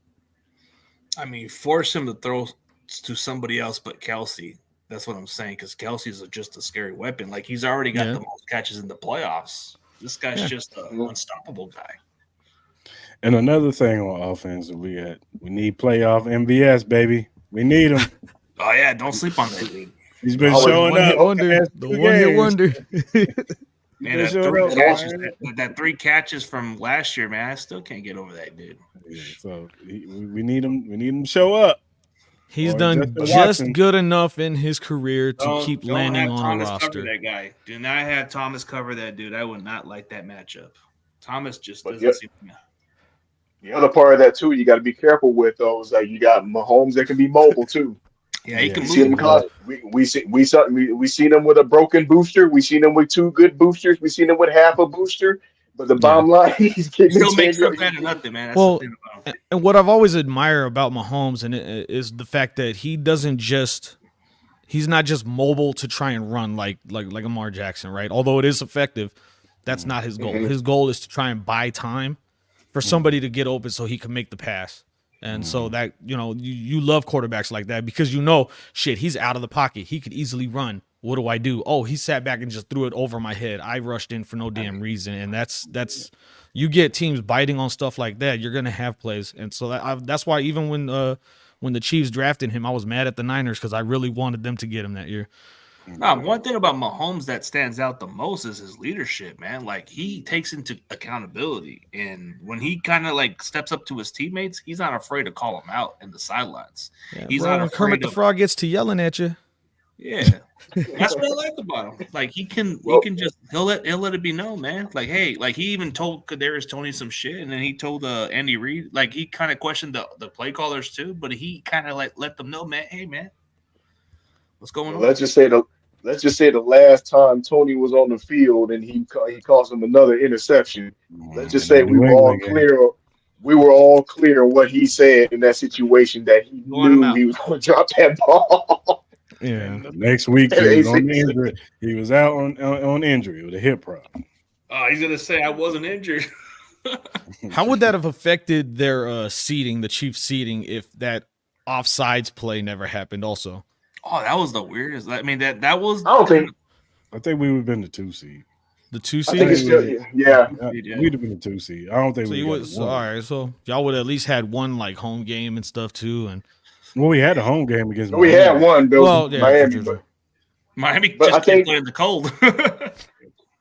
I mean, force him to throw to somebody else but Kelsey. That's what I'm saying, because Kelsey's just a scary weapon. Like, he's already got the most catches in the playoffs. This guy's just an unstoppable guy. And another thing on offense, we need playoff MVS, baby. We need him. Oh, yeah, don't sleep on that dude. He's been Always showing One-hit up. wonder. past The 2 one-hit games. wonder. Man, Been showing up, man. that 3 catches from last year, man, I still can't get over that dude. Yeah, so we need him. We need him to show up. He's Or done Justin just Watson. good enough in his career to keep Don't landing have on a Thomas cover roster. that guy. Do not have Thomas cover that dude. I would not like that matchup. Thomas just But doesn't seem. the other part of that too, you got to be careful with those. Like you got Mahomes that can be mobile too. Yeah, he Yeah, can We he's see move. them a threat. we seen them with a broken booster. We seen them with two good boosters. We seen them with half a booster. But the Yeah. bottom line, he's He getting still it makes to something out of nothing, man. That's the Well, thing about him. and what I've always admired about Mahomes is the fact that he's not just mobile to try and run like Lamar Jackson, right? Although it is effective, that's not his goal. Mhm. His goal is to try and buy time for somebody to get open so he can make the pass. And so that, you love quarterbacks like that because shit, he's out of the pocket. He could easily run. What do I do? Oh, he sat back and just threw it over my head. I rushed in for no damn reason. And that's you get teams biting on stuff like that, you're gonna have plays. And so that's why even when the Chiefs drafted him, I was mad at the Niners because I really wanted them to get him that year. One thing about Mahomes that stands out the most is his leadership, man. Like he takes into accountability, and when he kind of like steps up to his teammates, he's not afraid to call them out in the sidelines. Yeah, He's bro, not when Kermit afraid the of. Frog gets to yelling at you. Yeah, that's what I like about him. Like he can just he'll let it be known, man. Like hey, like he even told Kadarius Toney some shit, and then he told Andy Reid, like he kind of questioned the play callers too, but he kind of like let them know, man. Hey, man, what's going Well, on? let's just say the last time Tony was on the field and he caused him another interception. Let's just In say that New England game. we were all clear on what he said in that situation that he Blowing him knew out. he was going to drop that ball. Yeah. And the next week And he was AC on the injury. He was out on injury with a hip problem. Oh, he's gonna say I wasn't injured. How would that have affected their seeding, the Chiefs seeding, if that offsides play never happened also? Oh, that was the weirdest. I mean, that was. I don't think I think we would have been the 2 seed. The 2 I think seed? it's still yeah. We'd have been the 2 seed. I don't think So we you would would have all won. right, so y'all would at least had one like home game and stuff too. And Well, we had a home game against We had Miami. one, Bill, well, yeah, Miami, true. Miami But just I think- can't play in the cold.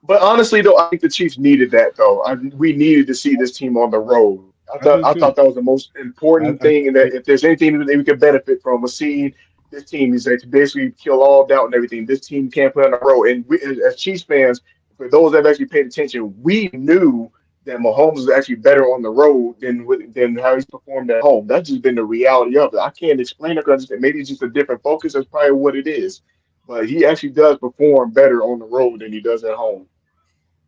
but honestly though, I think the Chiefs needed that though. We needed to see this team on the road. I thought that was the most important thing, and that if there's anything that we could benefit from was seeing this team is that to basically kill all doubt and everything. This team can't play on the road, and we, as Chiefs fans, for those that have actually paid attention, we knew that Mahomes is actually better on the road than how he's performed at home. That's just been the reality of it. I can't explain it because maybe it's just a different focus. That's probably what it is. But he actually does perform better on the road than he does at home.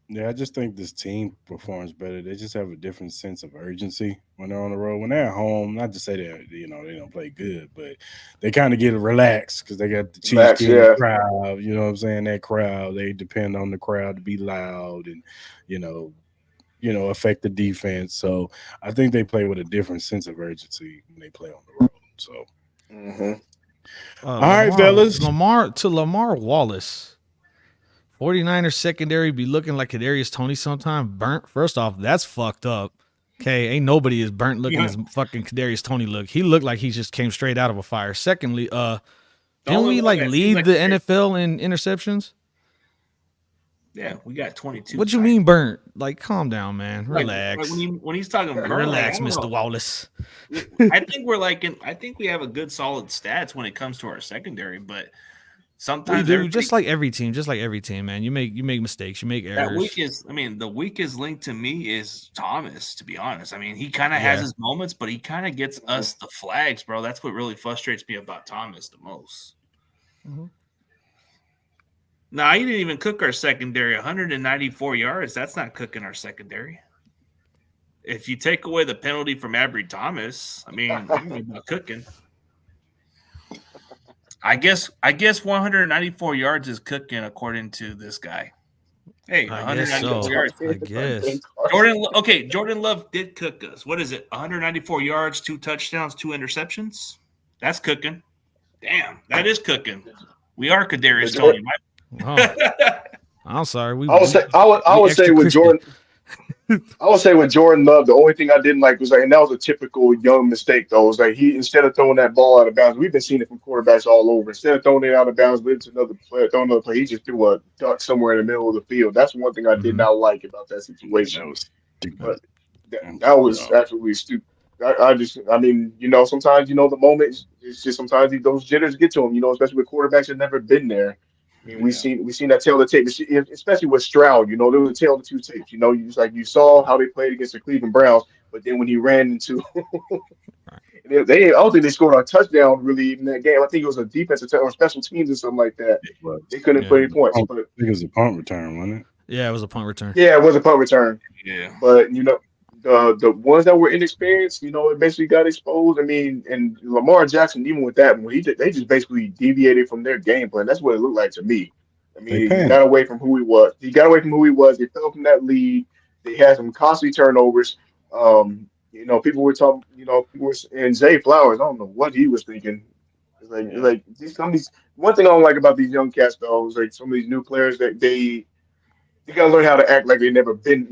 Yeah, I just think this team performs better. They just have a different sense of urgency when they're on the road. When they're at home, not to say that they don't play good, but they kind of get relaxed because they got the Chiefs crowd. You know what I'm saying? That crowd, they depend on the crowd to be loud and affect the defense. So I think they play with a different sense of urgency when they play on the road. So, Mm-hmm. all right, fellas. Lamar Wallace. 49ers secondary be looking like Kadarius Toney sometime. Burnt. First off, that's fucked up. Okay, ain't nobody as burnt looking as fucking Kadarius Toney look. He looked like he just came straight out of a fire. Secondly, didn't we lead the NFL in interceptions? Yeah, we got 22. What you mean burnt? Like, calm down, man. Relax. Like when he's talking burnt, Relax, like, Mr. Wallace. I think we have a good solid stats when it comes to our secondary, but sometimes We do, just like every team, man. You make mistakes, you make errors. The weakest link to me is Thomas, to be honest. I mean, he kind of has his moments, but he kind of gets us the flags, bro. That's what really frustrates me about Thomas the most. Mm-hmm. Nah, he didn't even cook our secondary. 194 yards. That's not cooking our secondary. If you take away the penalty from Abry Thomas, I mean, about cooking. I guess 194 yards is cooking according to this guy. Hey, 194 yards. I guess. Jordan Love did cook us. What is it? 194 yards, 2 touchdowns, 2 interceptions. That's cooking. Damn, that is cooking. We are Kadarius Toney. Oh, I'm sorry. I would say with Jordan. I would say with Jordan Love, the only thing I didn't like was and that was a typical young mistake though. Was he instead of throwing that ball out of bounds, we've been seeing it from quarterbacks all over. Instead of throwing it out of bounds, lead to another player, throwing another play, he just threw a duck somewhere in the middle of the field. That's one thing I did not like about that situation. That was stupid. But that was absolutely stupid. I mean, sometimes the moment. It's just sometimes those jitters get to him. Especially with quarterbacks that never been there. I mean, Yeah. we seen that tail of the tape, especially with Stroud. There was a tail of the two tapes. You saw how they played against the Cleveland Browns, but then when he ran into, I don't think they scored a touchdown really in that game. I think it was a defensive or special teams or something like that. It was. They couldn't put Yeah. any points, I but think it was a punt return, wasn't it? Yeah, it was a punt return. yeah, it was a punt return. Yeah. But the ones that were inexperienced, it basically got exposed. I mean, and Lamar Jackson, even with that, they just basically deviated from their game plan. That's what it looked like to me. I They mean, he got panicked. away from who he was. He got away from who he was. They fell from that lead. They had some costly turnovers. People were talking. People were and Zay Flowers. I don't know what he was thinking. Yeah. Some of these. One thing I don't like about these young cats though is like some of these new players that they gotta learn how to act like they've never been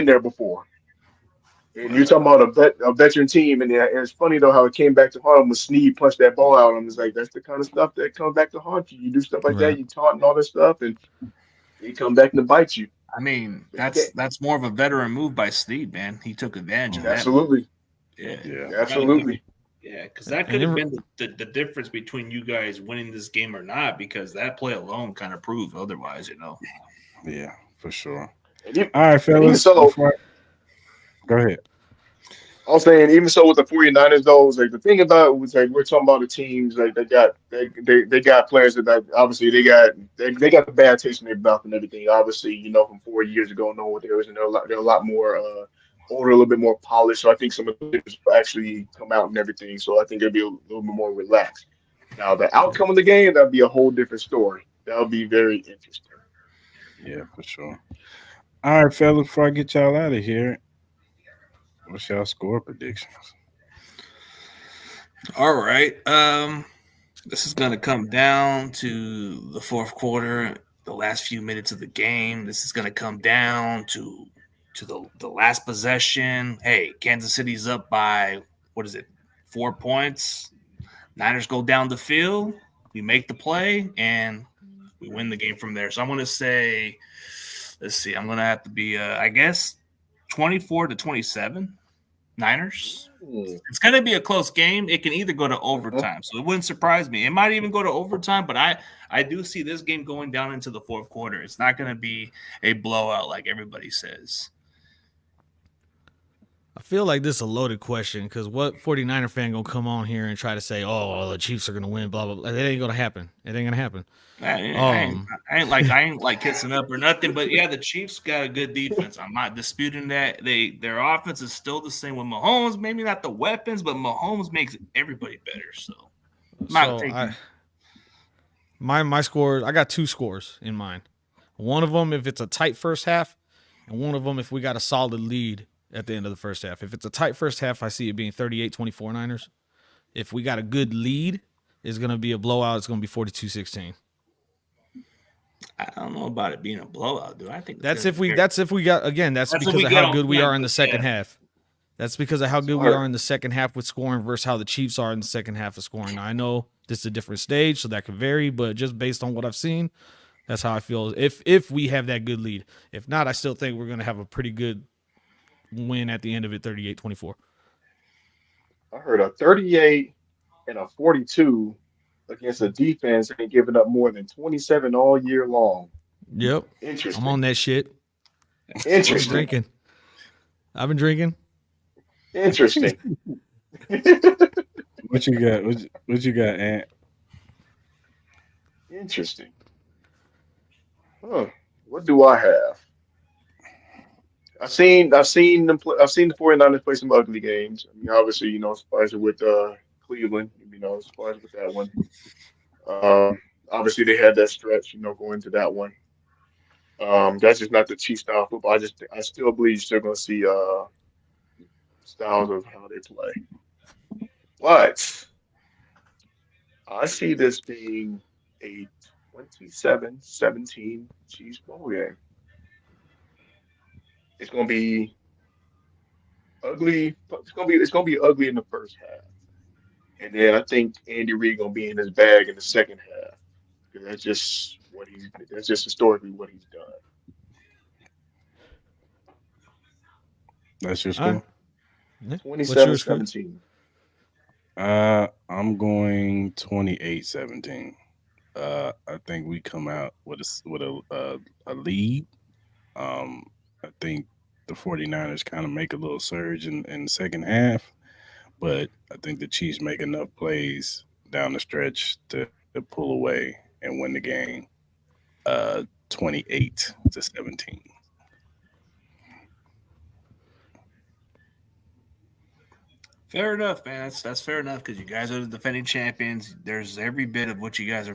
there before. And you're Well, talking about a veteran team, and it's funny though how it came back to haunt him when Snead punched that ball out. And it's like that's the kind of stuff that comes back to haunt you. You do stuff like that, Right. you taunt and all this stuff, and it come back to bite you. I mean, But you can't. that's more of a veteran move by Snead, man. He took advantage of that. Absolutely, Yeah. Yeah. absolutely. Yeah, because that could have been the difference between you guys winning this game or not, because that play alone kind of proved otherwise. Yeah, for sure. And even, All right, and even fellas. so, Go ahead. I was saying, even so with the 49ers, though, it's like the thing about it was like we're talking about the teams like they got players that obviously they got the bad taste in their mouth and everything. Obviously, from 4 years ago, knowing what they was, and they're a lot more older, a little bit more polished. So I think some of the players will actually come out and everything. So I think it'll be a little bit more relaxed. Now the outcome of the game, that'll be a whole different story. That'll be very interesting. Yeah, for sure. All right, fellas. Before I get y'all out of here, what's y'all score predictions? All right. This is gonna come down to the fourth quarter, the last few minutes of the game. This is gonna come down to the last possession. Hey, Kansas City's up by what is it? 4 points. Niners go down the field. We make the play and we win the game from there. So I'm gonna say, let's see, I'm gonna have to be I guess 24-27 Niners. Hmm. It's going to be a close game. It can either go to overtime, so it wouldn't surprise me. It might even go to overtime, but I do see this game going down into the fourth quarter. It's not going to be a blowout like everybody says. I feel like this is a loaded question because what 49er fan gonna come on here and try to say, oh, well, the Chiefs are gonna win, blah, blah, blah. It ain't gonna happen. It ain't gonna happen. I ain't like kissing up or nothing, but yeah, the Chiefs got a good defense. I'm not disputing that. Their offense is still the same with Mahomes. Maybe not the weapons, but Mahomes makes everybody better. So I'm not taking. My scores, I got two scores in mind. One of them if it's a tight first half, and one of them if we got a solid lead at the end of the first half. If it's a tight first half, I see it being 38-24 Niners. If we got a good lead, it's going to be a blowout. It's going to be 42-16. I don't know about it being a blowout, dude. I think That's if we got, again, that's because of how good we are in the second half. That's because of how good we are in the second half with scoring versus how the Chiefs are in the second half of scoring. Now, I know this is a different stage, so that could vary, but just based on what I've seen, that's how I feel. If we have that good lead. If not, I still think we're going to have a pretty good win at the end of it, 38-24. I heard a 38 and a 42 against a defense that ain't giving up more than 27 all year long. Yep. Interesting. I'm on that shit. Interesting. I've been drinking. Interesting. What you got? What you got, Ant? Interesting. Huh. What do I have? I've seen I've seen the 49ers play some ugly games. I mean, obviously, especially with Cleveland, especially with that one. Obviously they had that stretch, going into that one. That's just not the Chiefs style football. I still believe you're still gonna see styles of how they play. But I see this being a 27-17 Chiefs bowl game. It's gonna be ugly. It's gonna be ugly in the first half, and then I think Andy Reid gonna be in his bag in the second half because that's just historically what he's done. That's your All right. score. Yeah. What's yours, Chris? 27-17. I'm going 28-17. I think we come out with a lead. I think the 49ers kind of make a little surge in the second half, but I think the Chiefs make enough plays down the stretch to pull away and win the game. 28-17. Fair enough, man. That's fair enough because you guys are the defending champions. There's every bit of what you guys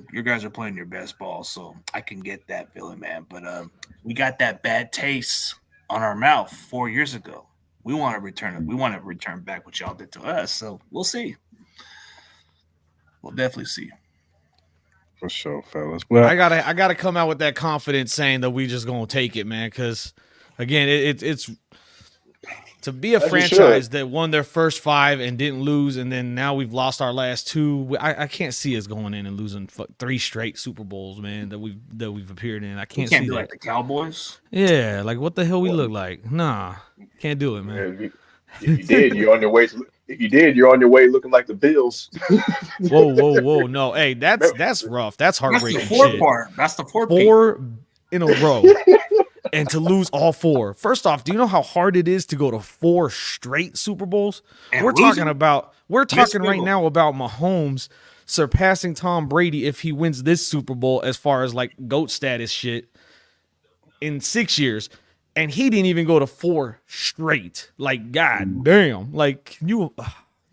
are playing your best ball, so I can get that feeling, man. But we got that bad taste on our mouth 4 years ago. We want to return it. We want to return back what y'all did to us. So we'll see. We'll definitely see. For sure, fellas. Well, I gotta come out with that confidence saying that we just gonna take it, man. Because again, it's to be a As you franchise should. that won their first 5 and didn't lose, and then now we've lost our last 2. I can't see us going in and losing 3 straight Super Bowls, man. That we've appeared in. I We can't can't see be that. like the Cowboys. Yeah, like what the hell we Well, look like? Nah, can't do it, man. if you did, you're on your way. If you did, you're on your way looking like the Bills. Whoa, no, hey, that's Remember- rough. That's That's the heartbreaking fourth shit. part. That's the fourth piece. 4 in a row. And to lose all 4. First off, do you know how hard it is to go to 4 straight Super Bowls? And We're lose talking them? right now about Mahomes surpassing Tom Brady if he wins this Super Bowl as far as like GOAT status shit in 6 years. And he didn't even go to 4 straight. Like, god damn. Like,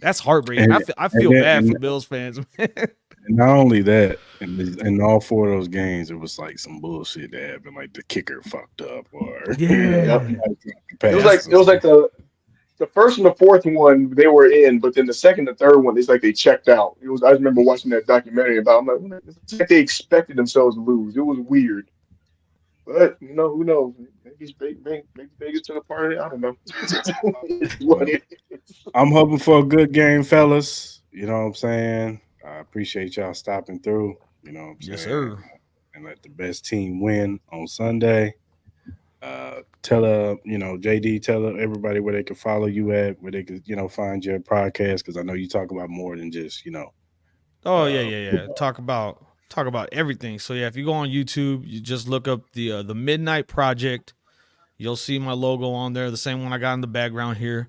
that's heartbreaking. And, I feel and, bad and, for Bills fans, man. and not only that, in all 4 of those games, it was like some bullshit that happened, like the kicker fucked up, or Yeah. Yep. like, It was like the first and the fourth one they were in, but then the second and third one, it's like they checked out. It was I remember watching that documentary about. I'm like, it's like they expected themselves to lose. It was weird, but who knows? Maybe Vegas took a part of it. I don't know. It's what it is. I'm hoping for a good game, fellas. You know what I'm saying? I appreciate y'all stopping through. You know what I'm Yes, saying? sir. And let the best team win on Sunday. Tell JD, tell everybody where they can follow you at, where they could, find your podcast, because I know you talk about more than just, Oh uh, yeah. Talk about everything. So yeah, if you go on YouTube, you just look up the Midnight Project. You'll see my logo on there, the same one I got in the background here.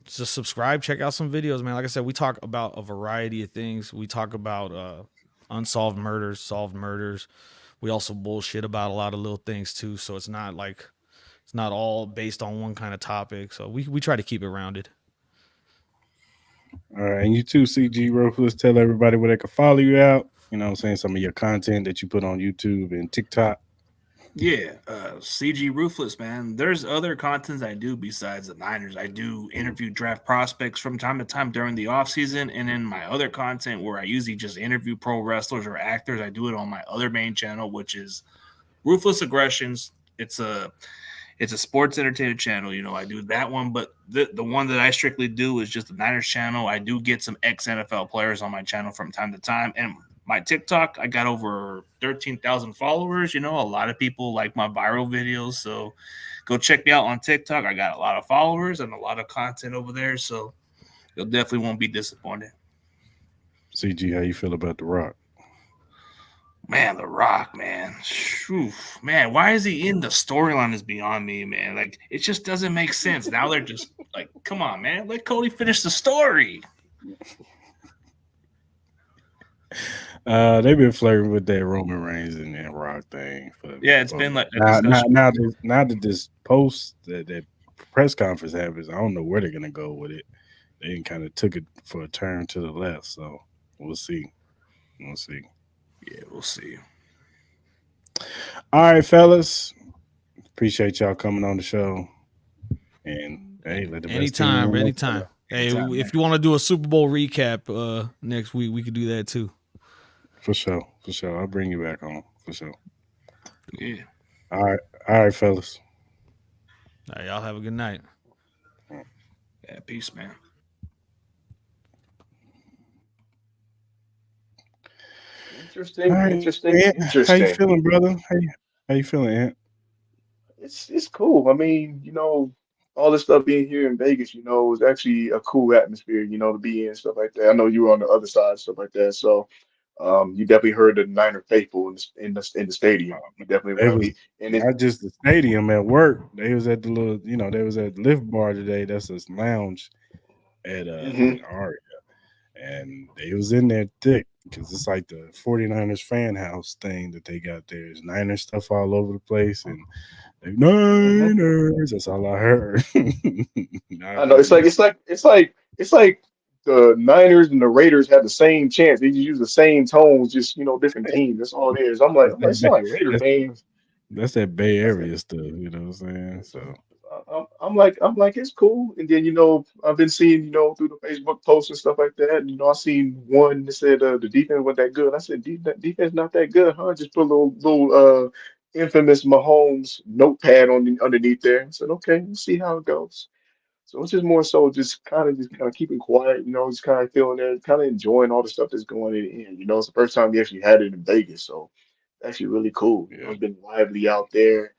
Just subscribe, check out some videos, man. Like I said, we talk about a variety of things. We talk about unsolved murders, solved murders. We also bullshit about a lot of little things too. So it's not all based on one kind of topic. So we try to keep it rounded. all right. And you too, CG Ruthless, tell everybody where they can follow you out. You know what I'm saying? Some of your content that you put on YouTube and TikTok. Yeah, CG Ruthless, man. There's other contents I do besides the Niners. I do interview draft prospects from time to time during the offseason, and then my other content where I usually just interview pro wrestlers or actors, I do it on my other main channel, which is Ruthless Aggressions. It's a sports entertainment channel. I do that one, but the one that I strictly do is just the Niners channel. I do get some ex-NFL players on my channel from time to time, and my TikTok, I got over 13,000 followers. A lot of people like my viral videos. So go check me out on TikTok. I got a lot of followers and a lot of content over there. So you'll definitely won't be disappointed. CG, how you feel about The Rock? Man, The Rock, man. Whew. Man, why is he in the storyline is beyond me, man. Like, it just doesn't make sense. Now they're just like, come on, man. Let Cody finish the story. They've been flirting with that Roman Reigns and Rock thing. It's been like a now discussion. now that this post that press conference happens, I don't know where they're gonna go with it. They kind of took it for a turn to the left, so we'll see. Yeah, we'll see. All right, fellas. Appreciate y'all coming on the show. And hey, let the best team Anytime. win. Hey, Anytime, if you want to do a Super Bowl recap next week, we could do that too. For sure. I'll bring you back on. For sure. Yeah. All right, fellas. All right, y'all have a good night. Yeah, peace, man. Interesting. All right, Ant, how you feeling, brother? How you feeling, Ant? It's cool. I mean, all this stuff being here in Vegas, it was actually a cool atmosphere, to be in stuff like that. I know you were on the other side, stuff like that. So, you definitely heard the Niner faithful in the stadium. You definitely, They I was mean, and it. not just the stadium at work. They was at the little, they was at Lift Bar today. That's this lounge at Hmm. Aria. And they was in there thick because it's like the 49ers fan house thing that they got there. There's Niners stuff all over the place and they Hmm. Niners. That's all I heard. I I was know like, man, it's like the Niners and the Raiders have the same chants. They just use the same tones, just different teams. That's all it is. that's It that sound like Raider that's, fans. that's that Bay I said, Area stuff. You know what I'm saying? So I'm like, it's cool. And then I've been seeing through the Facebook posts and stuff like that. I seen one that said the defense wasn't that good. I said, defense not that good, huh? Just put a little infamous Mahomes notepad underneath there. I said, okay, we'll see how it goes. So it's just more so just kind of keeping quiet, just kind of feeling there, kind of enjoying all the stuff that's going in. It's the first time we actually had it in Vegas, so actually really cool. yeah. It's been lively out there,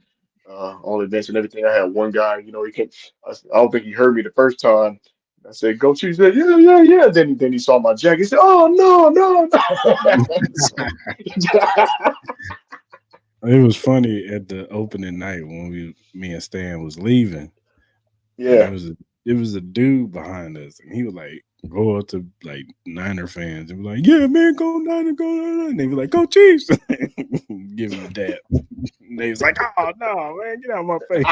on events and everything. I had one guy, he came. I don't think he heard me the first time. I said, "Go Chiefs!" He said, "Yeah, yeah, yeah." Then he saw my jacket. He said, "Oh no, no, no!" So, It was funny at the opening night when me and Stan was leaving, and yeah. it was a dude behind us, and he would like go up to like Niner fans and be like, "Yeah, man, go Niner, go Niner," and they be like, "Go Chiefs," give him a dab. And they was like, "Oh no, man, get out of my face."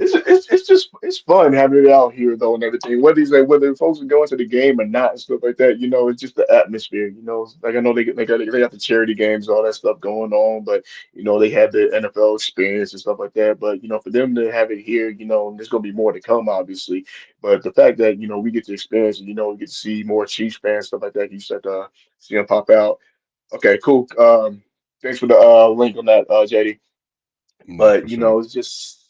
It's fun having it out here though and everything. Whether folks are going to the game or not and stuff like that, it's just the atmosphere. Like I know they got the charity games, all that stuff going on, but they have the NFL experience and stuff like that. But for them to have it here, there's gonna be more to come, obviously. But the fact that we get to experience, and we get to see more Chiefs fans, stuff like that. You said see them pop out. Okay, cool. Thanks for the link on that, JD. No, But for sure. it's just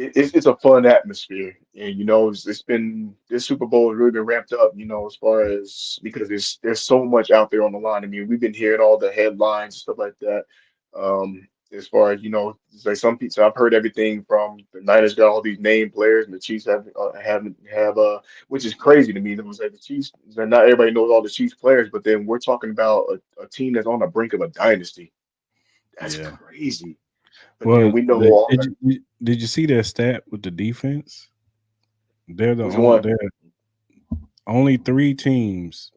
it's a fun atmosphere, and it's been this Super Bowl has really been ramped up, as far as because there's so much out there on the line. I mean, we've been hearing all the headlines and stuff like that. As far as it's like some people, I've heard everything from the Niners got all these name players, and the Chiefs haven't have which is crazy to me. That was like the Chiefs, that not everybody knows all the Chiefs players, but then we're talking about a team that's on the brink of a dynasty. That's Yeah. crazy. But then Well, we know all did that. did you see that stat with the defense? Which one? They're only three teams,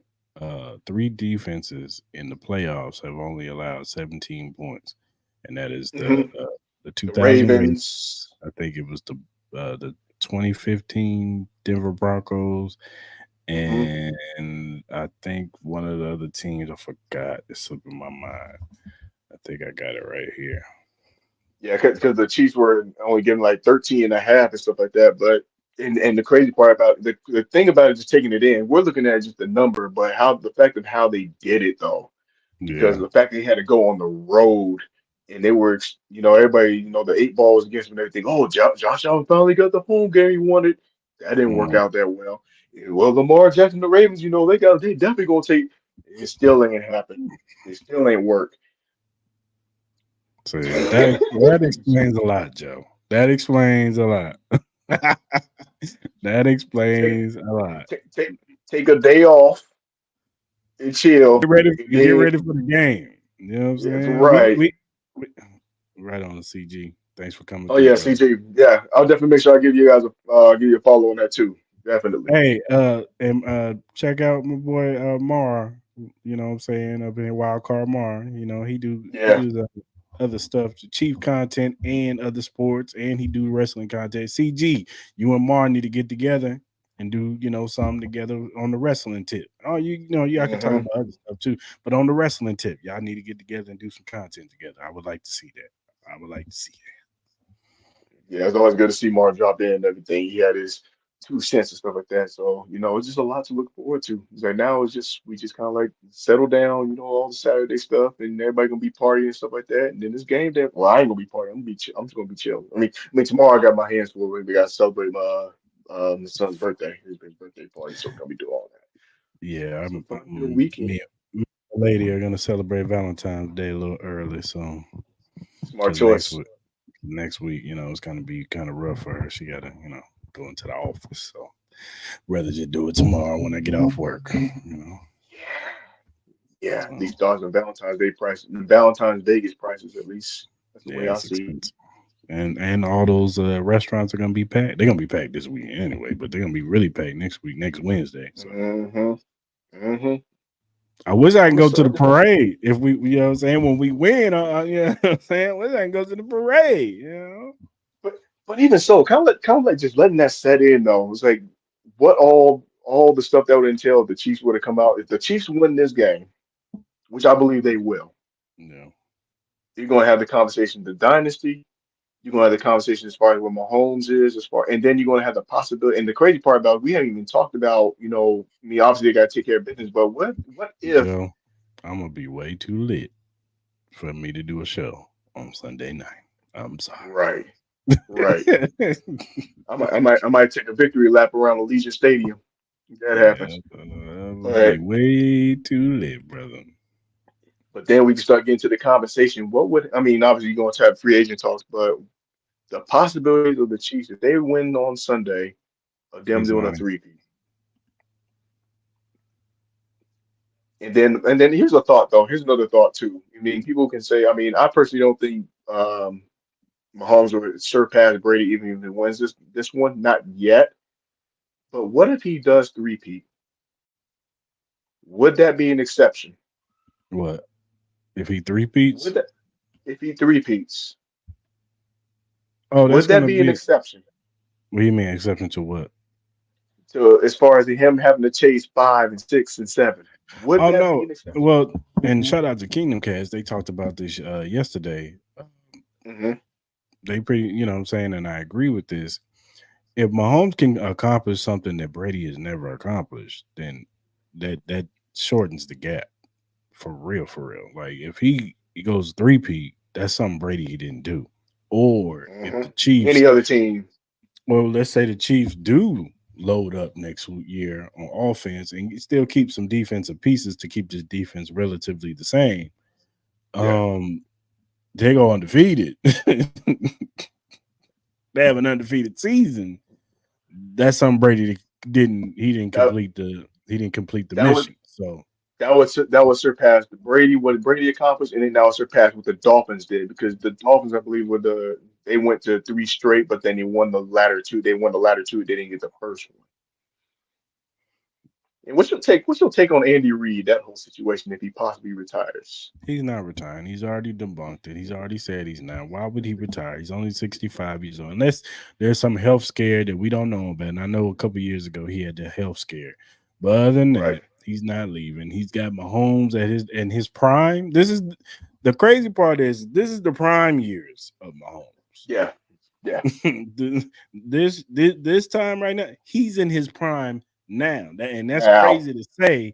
three defenses in the playoffs have only allowed 17 points, and that is Hmm. the The 2000 Ravens. Ravens. I think it was the 2015 Denver Broncos, Hmm. and I think one of the other teams I forgot. It's slipping my mind. I think I got it right here. Yeah, because the Chiefs were only getting like 13 and a half and stuff like that. But and the crazy part about the thing about it, just taking it in, we're looking at just the number, but how the fact of how they did it though, because Yeah. the fact they had to go on the road and they were, everybody, the eight balls against them and everything. Oh, Josh Allen finally got the home game he wanted. That didn't work Mhm. out that well. Yeah, well, Lamar Jackson, the Ravens, they definitely gonna take. It still ain't happen. It still ain't work. So that explains a lot, Joe. That explains a lot. That take, explains a lot. take a day off and chill, and Get then ready for the game. You know what I'm yeah, saying? right. We right on the CG. Thanks for coming Oh through, yeah, brother. CJ. Yeah, I'll definitely make sure I give you guys give you a follow on that too. Definitely. Hey, and check out my boy Mar. You know what I'm saying? Up in Wild Card Mar. He Yeah. do the other stuff, the chief content and other sports, and he do wrestling content. CG, you and Mar need to get together and do something together on the wrestling tip. Oh, y'all can talk Hmm. about other stuff too, but on the wrestling tip, y'all need to get together and do some content together. I would like to see that. I would like to see Yeah, it's always good to see Mark drop in and everything. He had his 2 cents and stuff like that. So, it's just a lot to look forward to. It's like now it's just we just kind of like settle down, all the Saturday stuff, and everybody gonna be partying and stuff like that. And then this game day, well, I ain't gonna be partying. I'm just gonna be chill. I mean, tomorrow I got my hands full. We got to celebrate my son's birthday, his birthday party. So we're gonna be doing all that. that. Yeah, So fun little me, weekend. me and my lady are gonna celebrate Valentine's Day a little early, so Smart because next choice. week. next week, it's gonna be kind of rough for her. She gotta, go into the office. So rather just do it tomorrow when I get off work. Yeah, So these stars and Valentine's Day prices, Valentine's Vegas prices, at least. That's the way yeah, I it's see it. expensive. And all those restaurants are gonna be packed. They're gonna be packed this week anyway, but they're gonna be really packed next week, next Wednesday. So Mm-hmm. Mm-hmm. I wish I can I'm go to the excited. parade if we, what I'm saying, when we win. What I'm saying, I wish I can go to the parade. But even so, kind of like just letting that set in though. It's like what all the stuff that would entail if the Chiefs were to come out. If the Chiefs win this game, which I believe they will, Yeah, you're gonna have the conversation of the dynasty. You're gonna have the conversation as far as where Mahomes is, and then you're gonna have the possibility. And the crazy part about it, we haven't even talked about, I mean, obviously they gotta take care of business, but what if Joe, I'm gonna be way too lit for me to do a show on Sunday night. I'm sorry. right, right. I might take a victory lap around Allegiant Stadium if that Yeah, happens. I'm gonna be But way too lit, brother. then we can start getting to the conversation. What would I mean? Obviously, you're going to have free agent talks, but the possibilities of the Chiefs if they win on Sunday of them He's doing a money. three-peat. And then here's a thought though. Here's another thought too. I mean, people can say. I mean, I personally don't think Mahomes will surpass Brady even if he wins this one. Not yet. But what if he does three-peat? Would that be an exception? What if he three peats? Would that if he three-peats? Oh, that's Would that gonna be an be. exception What do you mean exception to what? to as far as him having to chase 5 and 6 and 7? Would Oh that be no. an exception? Well, and shout out to Kingdom Cast. They talked about this yesterday. Hmm. They pretty, what I'm saying, and I agree with this. If Mahomes can accomplish something that Brady has never accomplished, then that shortens the gap for real, for real. Like if he goes three peat, that's something Brady didn't do. Or if Hmm. the Chiefs, Any other team? well, let's say the Chiefs do load up next year on offense and still keep some defensive pieces to keep this defense relatively the same. Yeah, Um, they go undefeated. They have an undefeated season. That's something Brady didn't. that He didn't complete the that would mission. So that would surpass the Brady what Brady accomplished, and then that would surpass what the Dolphins did because the Dolphins, I believe, were they went to three straight, but then they won the latter two. They won the latter two. They didn't get the first one. And what's your take? What's your take on Andy Reid? That whole situation if he possibly retires. he's not retiring. He's already debunked it. He's already said he's not. Why would he retire? He's only 65 years old. Unless there's some health scare that we don't know about. And I know a couple years ago he had the health scare. But other than Right. that, he's not leaving. He's got Mahomes at his prime. This is the crazy part is this is the prime years of Mahomes. Yeah. Yeah. this time right now, he's in his prime now. And that's Now crazy to say.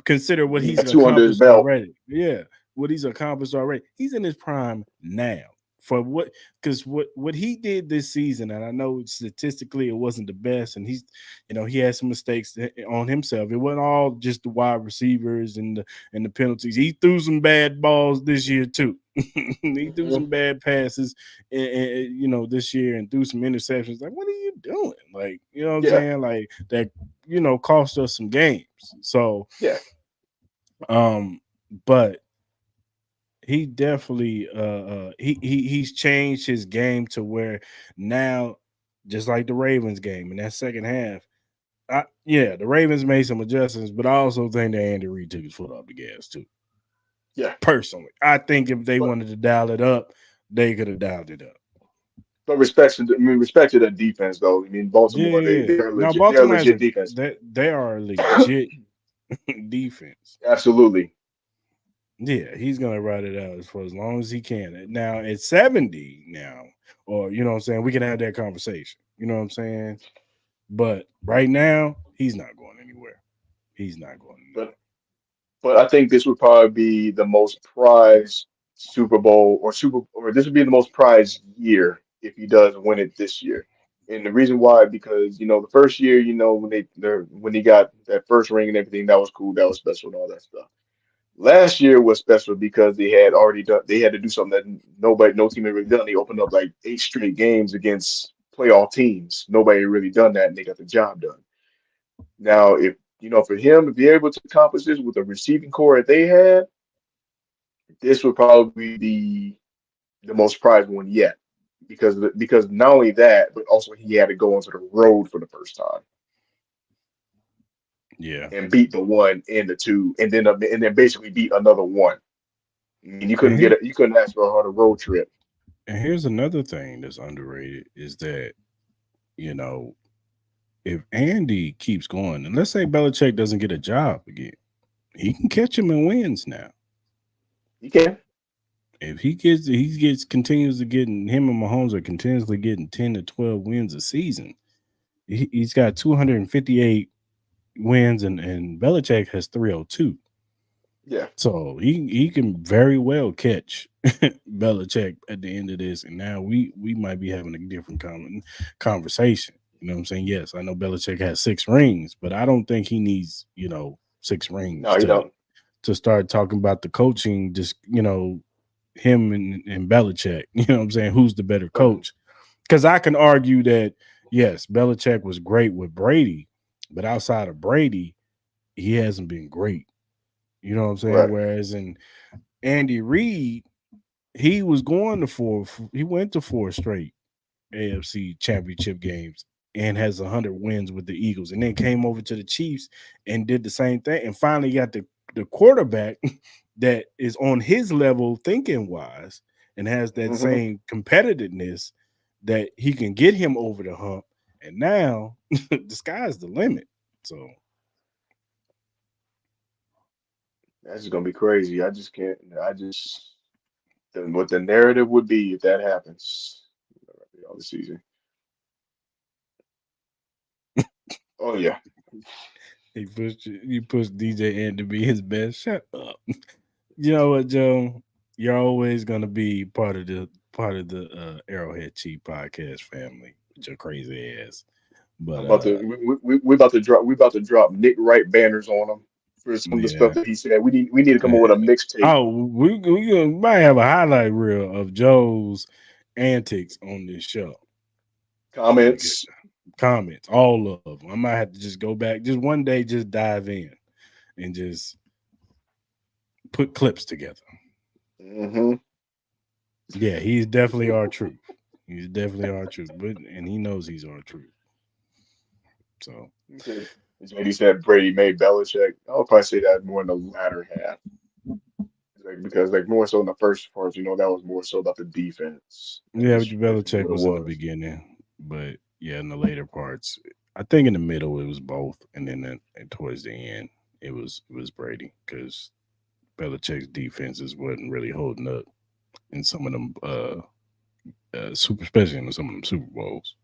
Consider what he he's got two under his accomplished belt. already. Yeah, what he's accomplished already. He's in his prime now. For what? Because what he did this season, and I know statistically it wasn't the best, and he had some mistakes on himself. It wasn't all just the wide receivers and the penalties. He threw some bad balls this year too. He threw Hmm. some bad passes, this year and threw some interceptions. Like, what are you doing? Like, you know what I'm Yeah. saying? Like that, cost us some games. So, Yeah. um, but he definitely he's changed his game to where now, just like the Ravens game in that second half. Yeah, the Ravens made some adjustments, but I also think that Andy Reid took his foot off the gas too. Yeah. Personally, I think if they But wanted to dial it up, they could have dialed it up. respect to the defense though. I mean Yeah, Baltimore, yeah, yeah. they're Now legit. They're a Baltimore has legit defense. they are a legit defense. Absolutely. Yeah, he's gonna ride it out for as long as he can. Now at 70 now, or what I'm saying, we can have that conversation. You know what I'm saying? But right now, he's not going anywhere. He's not going But anywhere. but I think this would probably be the most prized Super Bowl or this would be the most prized year if he does win it this year. And the reason why, because the first year, when he got that first ring and everything, that was cool, that was special and all that stuff. Last year was special because they had to do something that no team had really done. They opened up like 8 straight games against playoff teams. Nobody had really done that, and they got the job done. Now, if for him, if you're able to accomplish this with the receiving core that they had, this would probably be the most prized one yet. Because not only that, but also he had to go onto the road for the first time Yeah. and beat the one and the two, and then basically beat another one. I mean, And here, you couldn't ask for a harder road trip. and here's another thing that's underrated is that, you know, if Andy keeps going, and let's say Belichick doesn't get a job again, he can catch him in wins now. You can. If he gets continues to getting him and Mahomes are continuously getting 10 to 12 wins a season. He's got 258 wins and Belichick has 302. Yeah. So he can very well catch Belichick at the end of this, and now we might be having a different conversation. You know what I'm saying? Yes, I know Belichick has 6 rings, but I don't think he needs 6 rings No, you don't. to start talking about the coaching. Just him and Belichick. You know what I'm saying? Who's the better coach? Because I can argue that yes, Belichick was great with Brady, but outside of Brady, he hasn't been great. You know what I'm saying? Right. Whereas in Andy Reid, he was going to he went to 4 straight AFC championship games and has 100 wins with the Eagles, and then came over to the Chiefs and did the same thing, and finally got the quarterback that is on his level thinking wise and has that Hmm. same competitiveness that he can get him over the hump. And now the sky's the limit. So That's just gonna be crazy. I just can't. I just what the narrative would be if that happens. All the season. Oh yeah. he pushed DJ Ant to be his best. Shut up. You know what, Joe? You're always gonna be part of the Arrowhead Chief podcast family with your crazy ass. But I'm about to. We about to drop. We about to drop Nick Wright banners on him for some of the stuff yeah. that he said. We need to come up with a mixtape. Oh, we might have a highlight reel of Joe's antics on this show. Comments. Comments, all of them. I might have to just go back, just one day, just dive in and just put clips together. Hmm. Yeah, he's definitely our truth. He's definitely our truth, and he knows he's our truth. So He said, JD said Brady made Belichick. I would probably say that more in the latter half. Because more so in the first part, that was more so about the defense. yeah, but That's just Belichick what it was in the was. beginning, but yeah, in the later parts, I think in the middle it was both, and then and towards the end it was Brady because Belichick's defenses wasn't really holding up in some of them especially in some of them Super Bowls.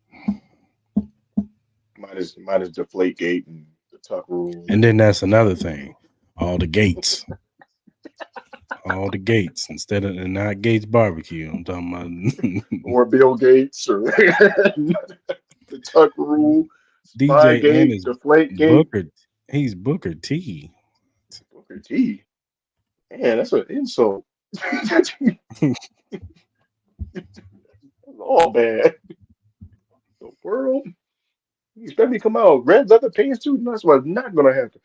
Minus Deflate Gate and the Tuck Rule. And then that's another thing. All the gates. All the gates instead of and not Gates Barbecue. I'm talking about Or Bill Gates or the Tuck Rule, Spy DJ and Gate, his Deflate Gate, Booker. He's Booker T. Booker T. Man, that's an insult. That's all bad. The world. You expect me to come out red leather pants too? That's what's not gonna happen.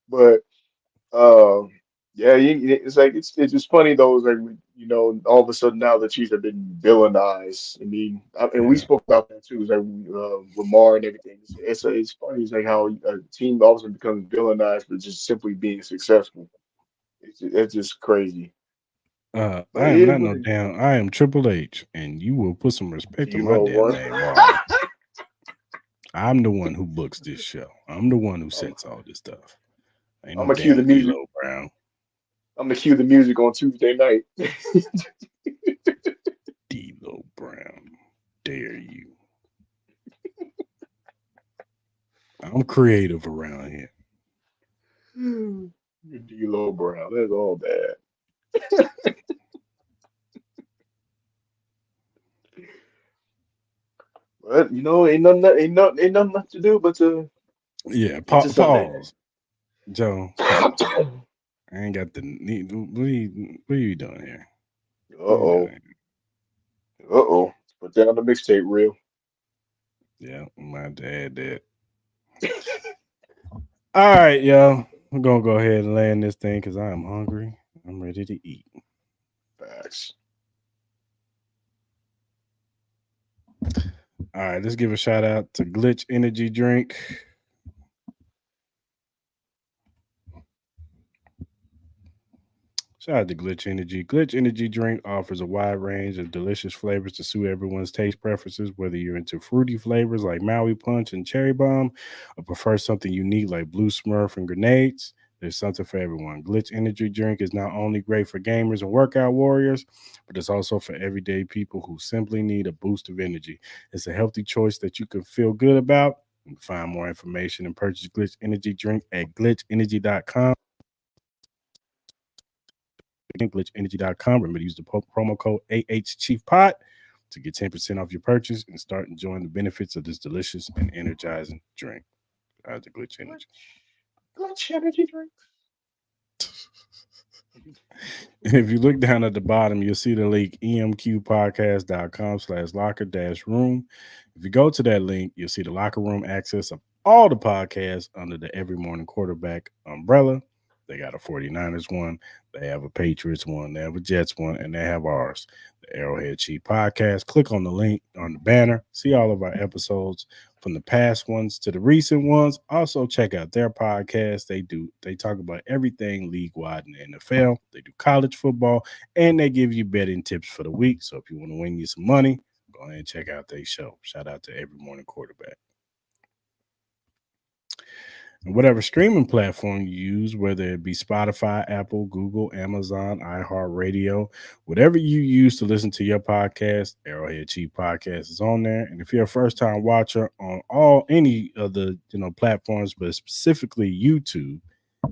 But yeah, it's like it's just funny though. It's like all of a sudden now the Chiefs have been villainized. I mean, and we Yeah. spoke about that too. It's like Lamar and everything. It's funny. It's like how a team all of a sudden becomes villainized for just simply being successful. It's just crazy. But I it am is not what no it is. damn. I am Triple H, and you will put some respect on my D-Lo damn one. name, Marlon. I'm the one who books this show. I'm the one who I'm, sets all this stuff. Ain't I'm no gonna cue the damn music. D'Lo Brown. I'm gonna cue the music on Tuesday night. D'Lo Brown. Dare you? I'm creative around here. D-Lo Brown. That's all bad. But ain't nothing left to do but to Yeah. get to Sunday. Pause, Joe. Pause. I ain't got the need. What are you doing here? What are you Uh-oh. doing? Uh-oh. Put that on the mixtape reel. Yeah, my dad did. All right, y'all. We're gonna go ahead and land this thing because I am hungry. I'm ready to eat. Facts. All right, let's give a shout out to Glitch Energy Drink. Shout out to Glitch Energy. Glitch Energy Drink offers a wide range of delicious flavors to suit everyone's taste preferences, whether you're into fruity flavors like Maui Punch and Cherry Bomb, or prefer something unique like Blue Smurf and Grenades. There's something for everyone. Glitch Energy Drink is not only great for gamers and workout warriors, but it's also for everyday people who simply need a boost of energy. It's a healthy choice that you can feel good about. You can find more information and purchase Glitch Energy Drink at glitchenergy.com. glitchenergy.com. Remember to use the promo code AHChiefPod to get 10% off your purchase and start enjoying the benefits of this delicious and energizing drink. The Glitch Energy. Glitch energy drink. If you look down at the bottom, you'll see the link emqpodcast.com/locker-room. If you go to that link, you'll see the locker room access of all the podcasts under the Every Morning Quarterback umbrella. They got a 49ers one, they have a Patriots one, they have a Jets one, and they have ours, the Arrowhead Chief Podcast. Click on the link on the banner, see all of our episodes from the past ones to the recent ones. Also, check out their podcast. They talk about everything league wide in the NFL. They do college football, and they give you betting tips for the week. So if you want to win you some money, go ahead and check out their show. Shout out to Every Morning Quarterback. And whatever streaming platform you use, whether it be Spotify, Apple, Google, Amazon, iHeartRadio, whatever you use to listen to your podcast, Arrowhead Chief Podcast is on there. And if you're a first-time watcher on any of the platforms, but specifically YouTube,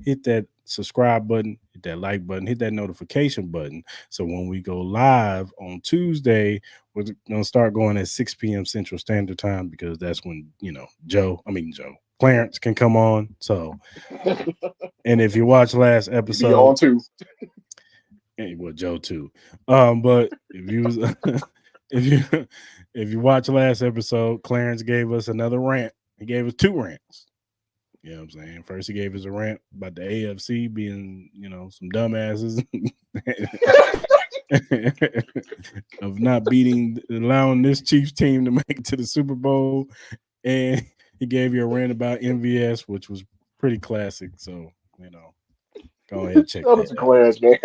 hit that subscribe button, hit that like button, hit that notification button. So when we go live on Tuesday, we're gonna start going at 6 p.m. Central Standard Time because that's when Clarence can come on. So, and if you watch last You be episode, on too. well, Joe too. But if you if you watch last episode, Clarence gave us another rant. He gave us two rants. You know what I'm saying? First, he gave us a rant about the AFC being, some dumbasses of not allowing this Chiefs team to make it to the Super Bowl. And he gave you a rant about MVS, which was pretty classic. So, go ahead and check Shout out that to out. Clarence, man.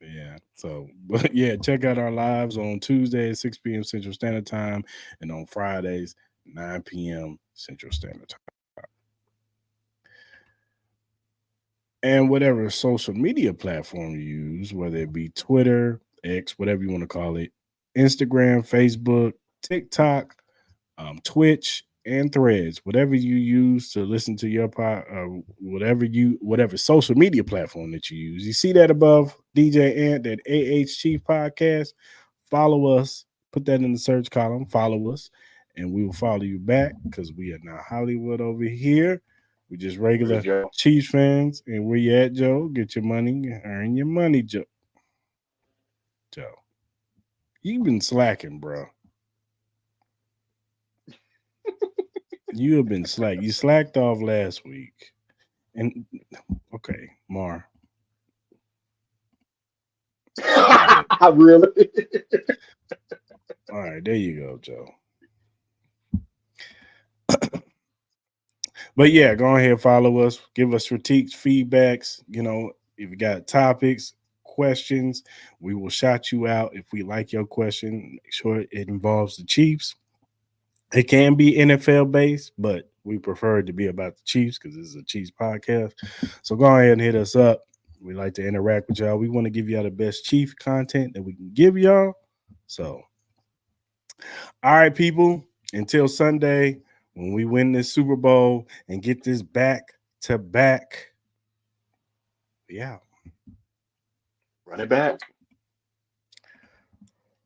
Yeah. So, but yeah, check out our lives on Tuesday at 6 p.m. Central Standard Time and on Fridays, 9 p.m. Central Standard Time. And whatever social media platform you use, whether it be Twitter, X, whatever you want to call it, Instagram, Facebook, TikTok, Twitch, and Threads, whatever you use to listen to your whatever social media platform that you use. You see that above DJ Ant, that AH Chief Podcast. Follow us. Put that in the search column. Follow us, and we will follow you back because we are now Hollywood over here. We just Where's regular Joe? Chiefs fans, and where you at, Joe? Get your money, earn your money, Joe. Joe, you've been slacking, bro. You have been slack. You slacked off last week, and okay, Mar. Really? All right, there you go, Joe. But yeah, go ahead, follow us, give us critiques, feedbacks. If you got topics, questions, we will shout you out if we like your question. Make sure it involves the Chiefs. It can be NFL based, but we prefer it to be about the Chiefs because this is a Chiefs podcast. So go ahead and hit us up. We like to interact with y'all. We want to give y'all the best Chief content that we can give y'all. So, all right, people, until Sunday when we win this Super Bowl and get this back to back. Yeah. Run it back.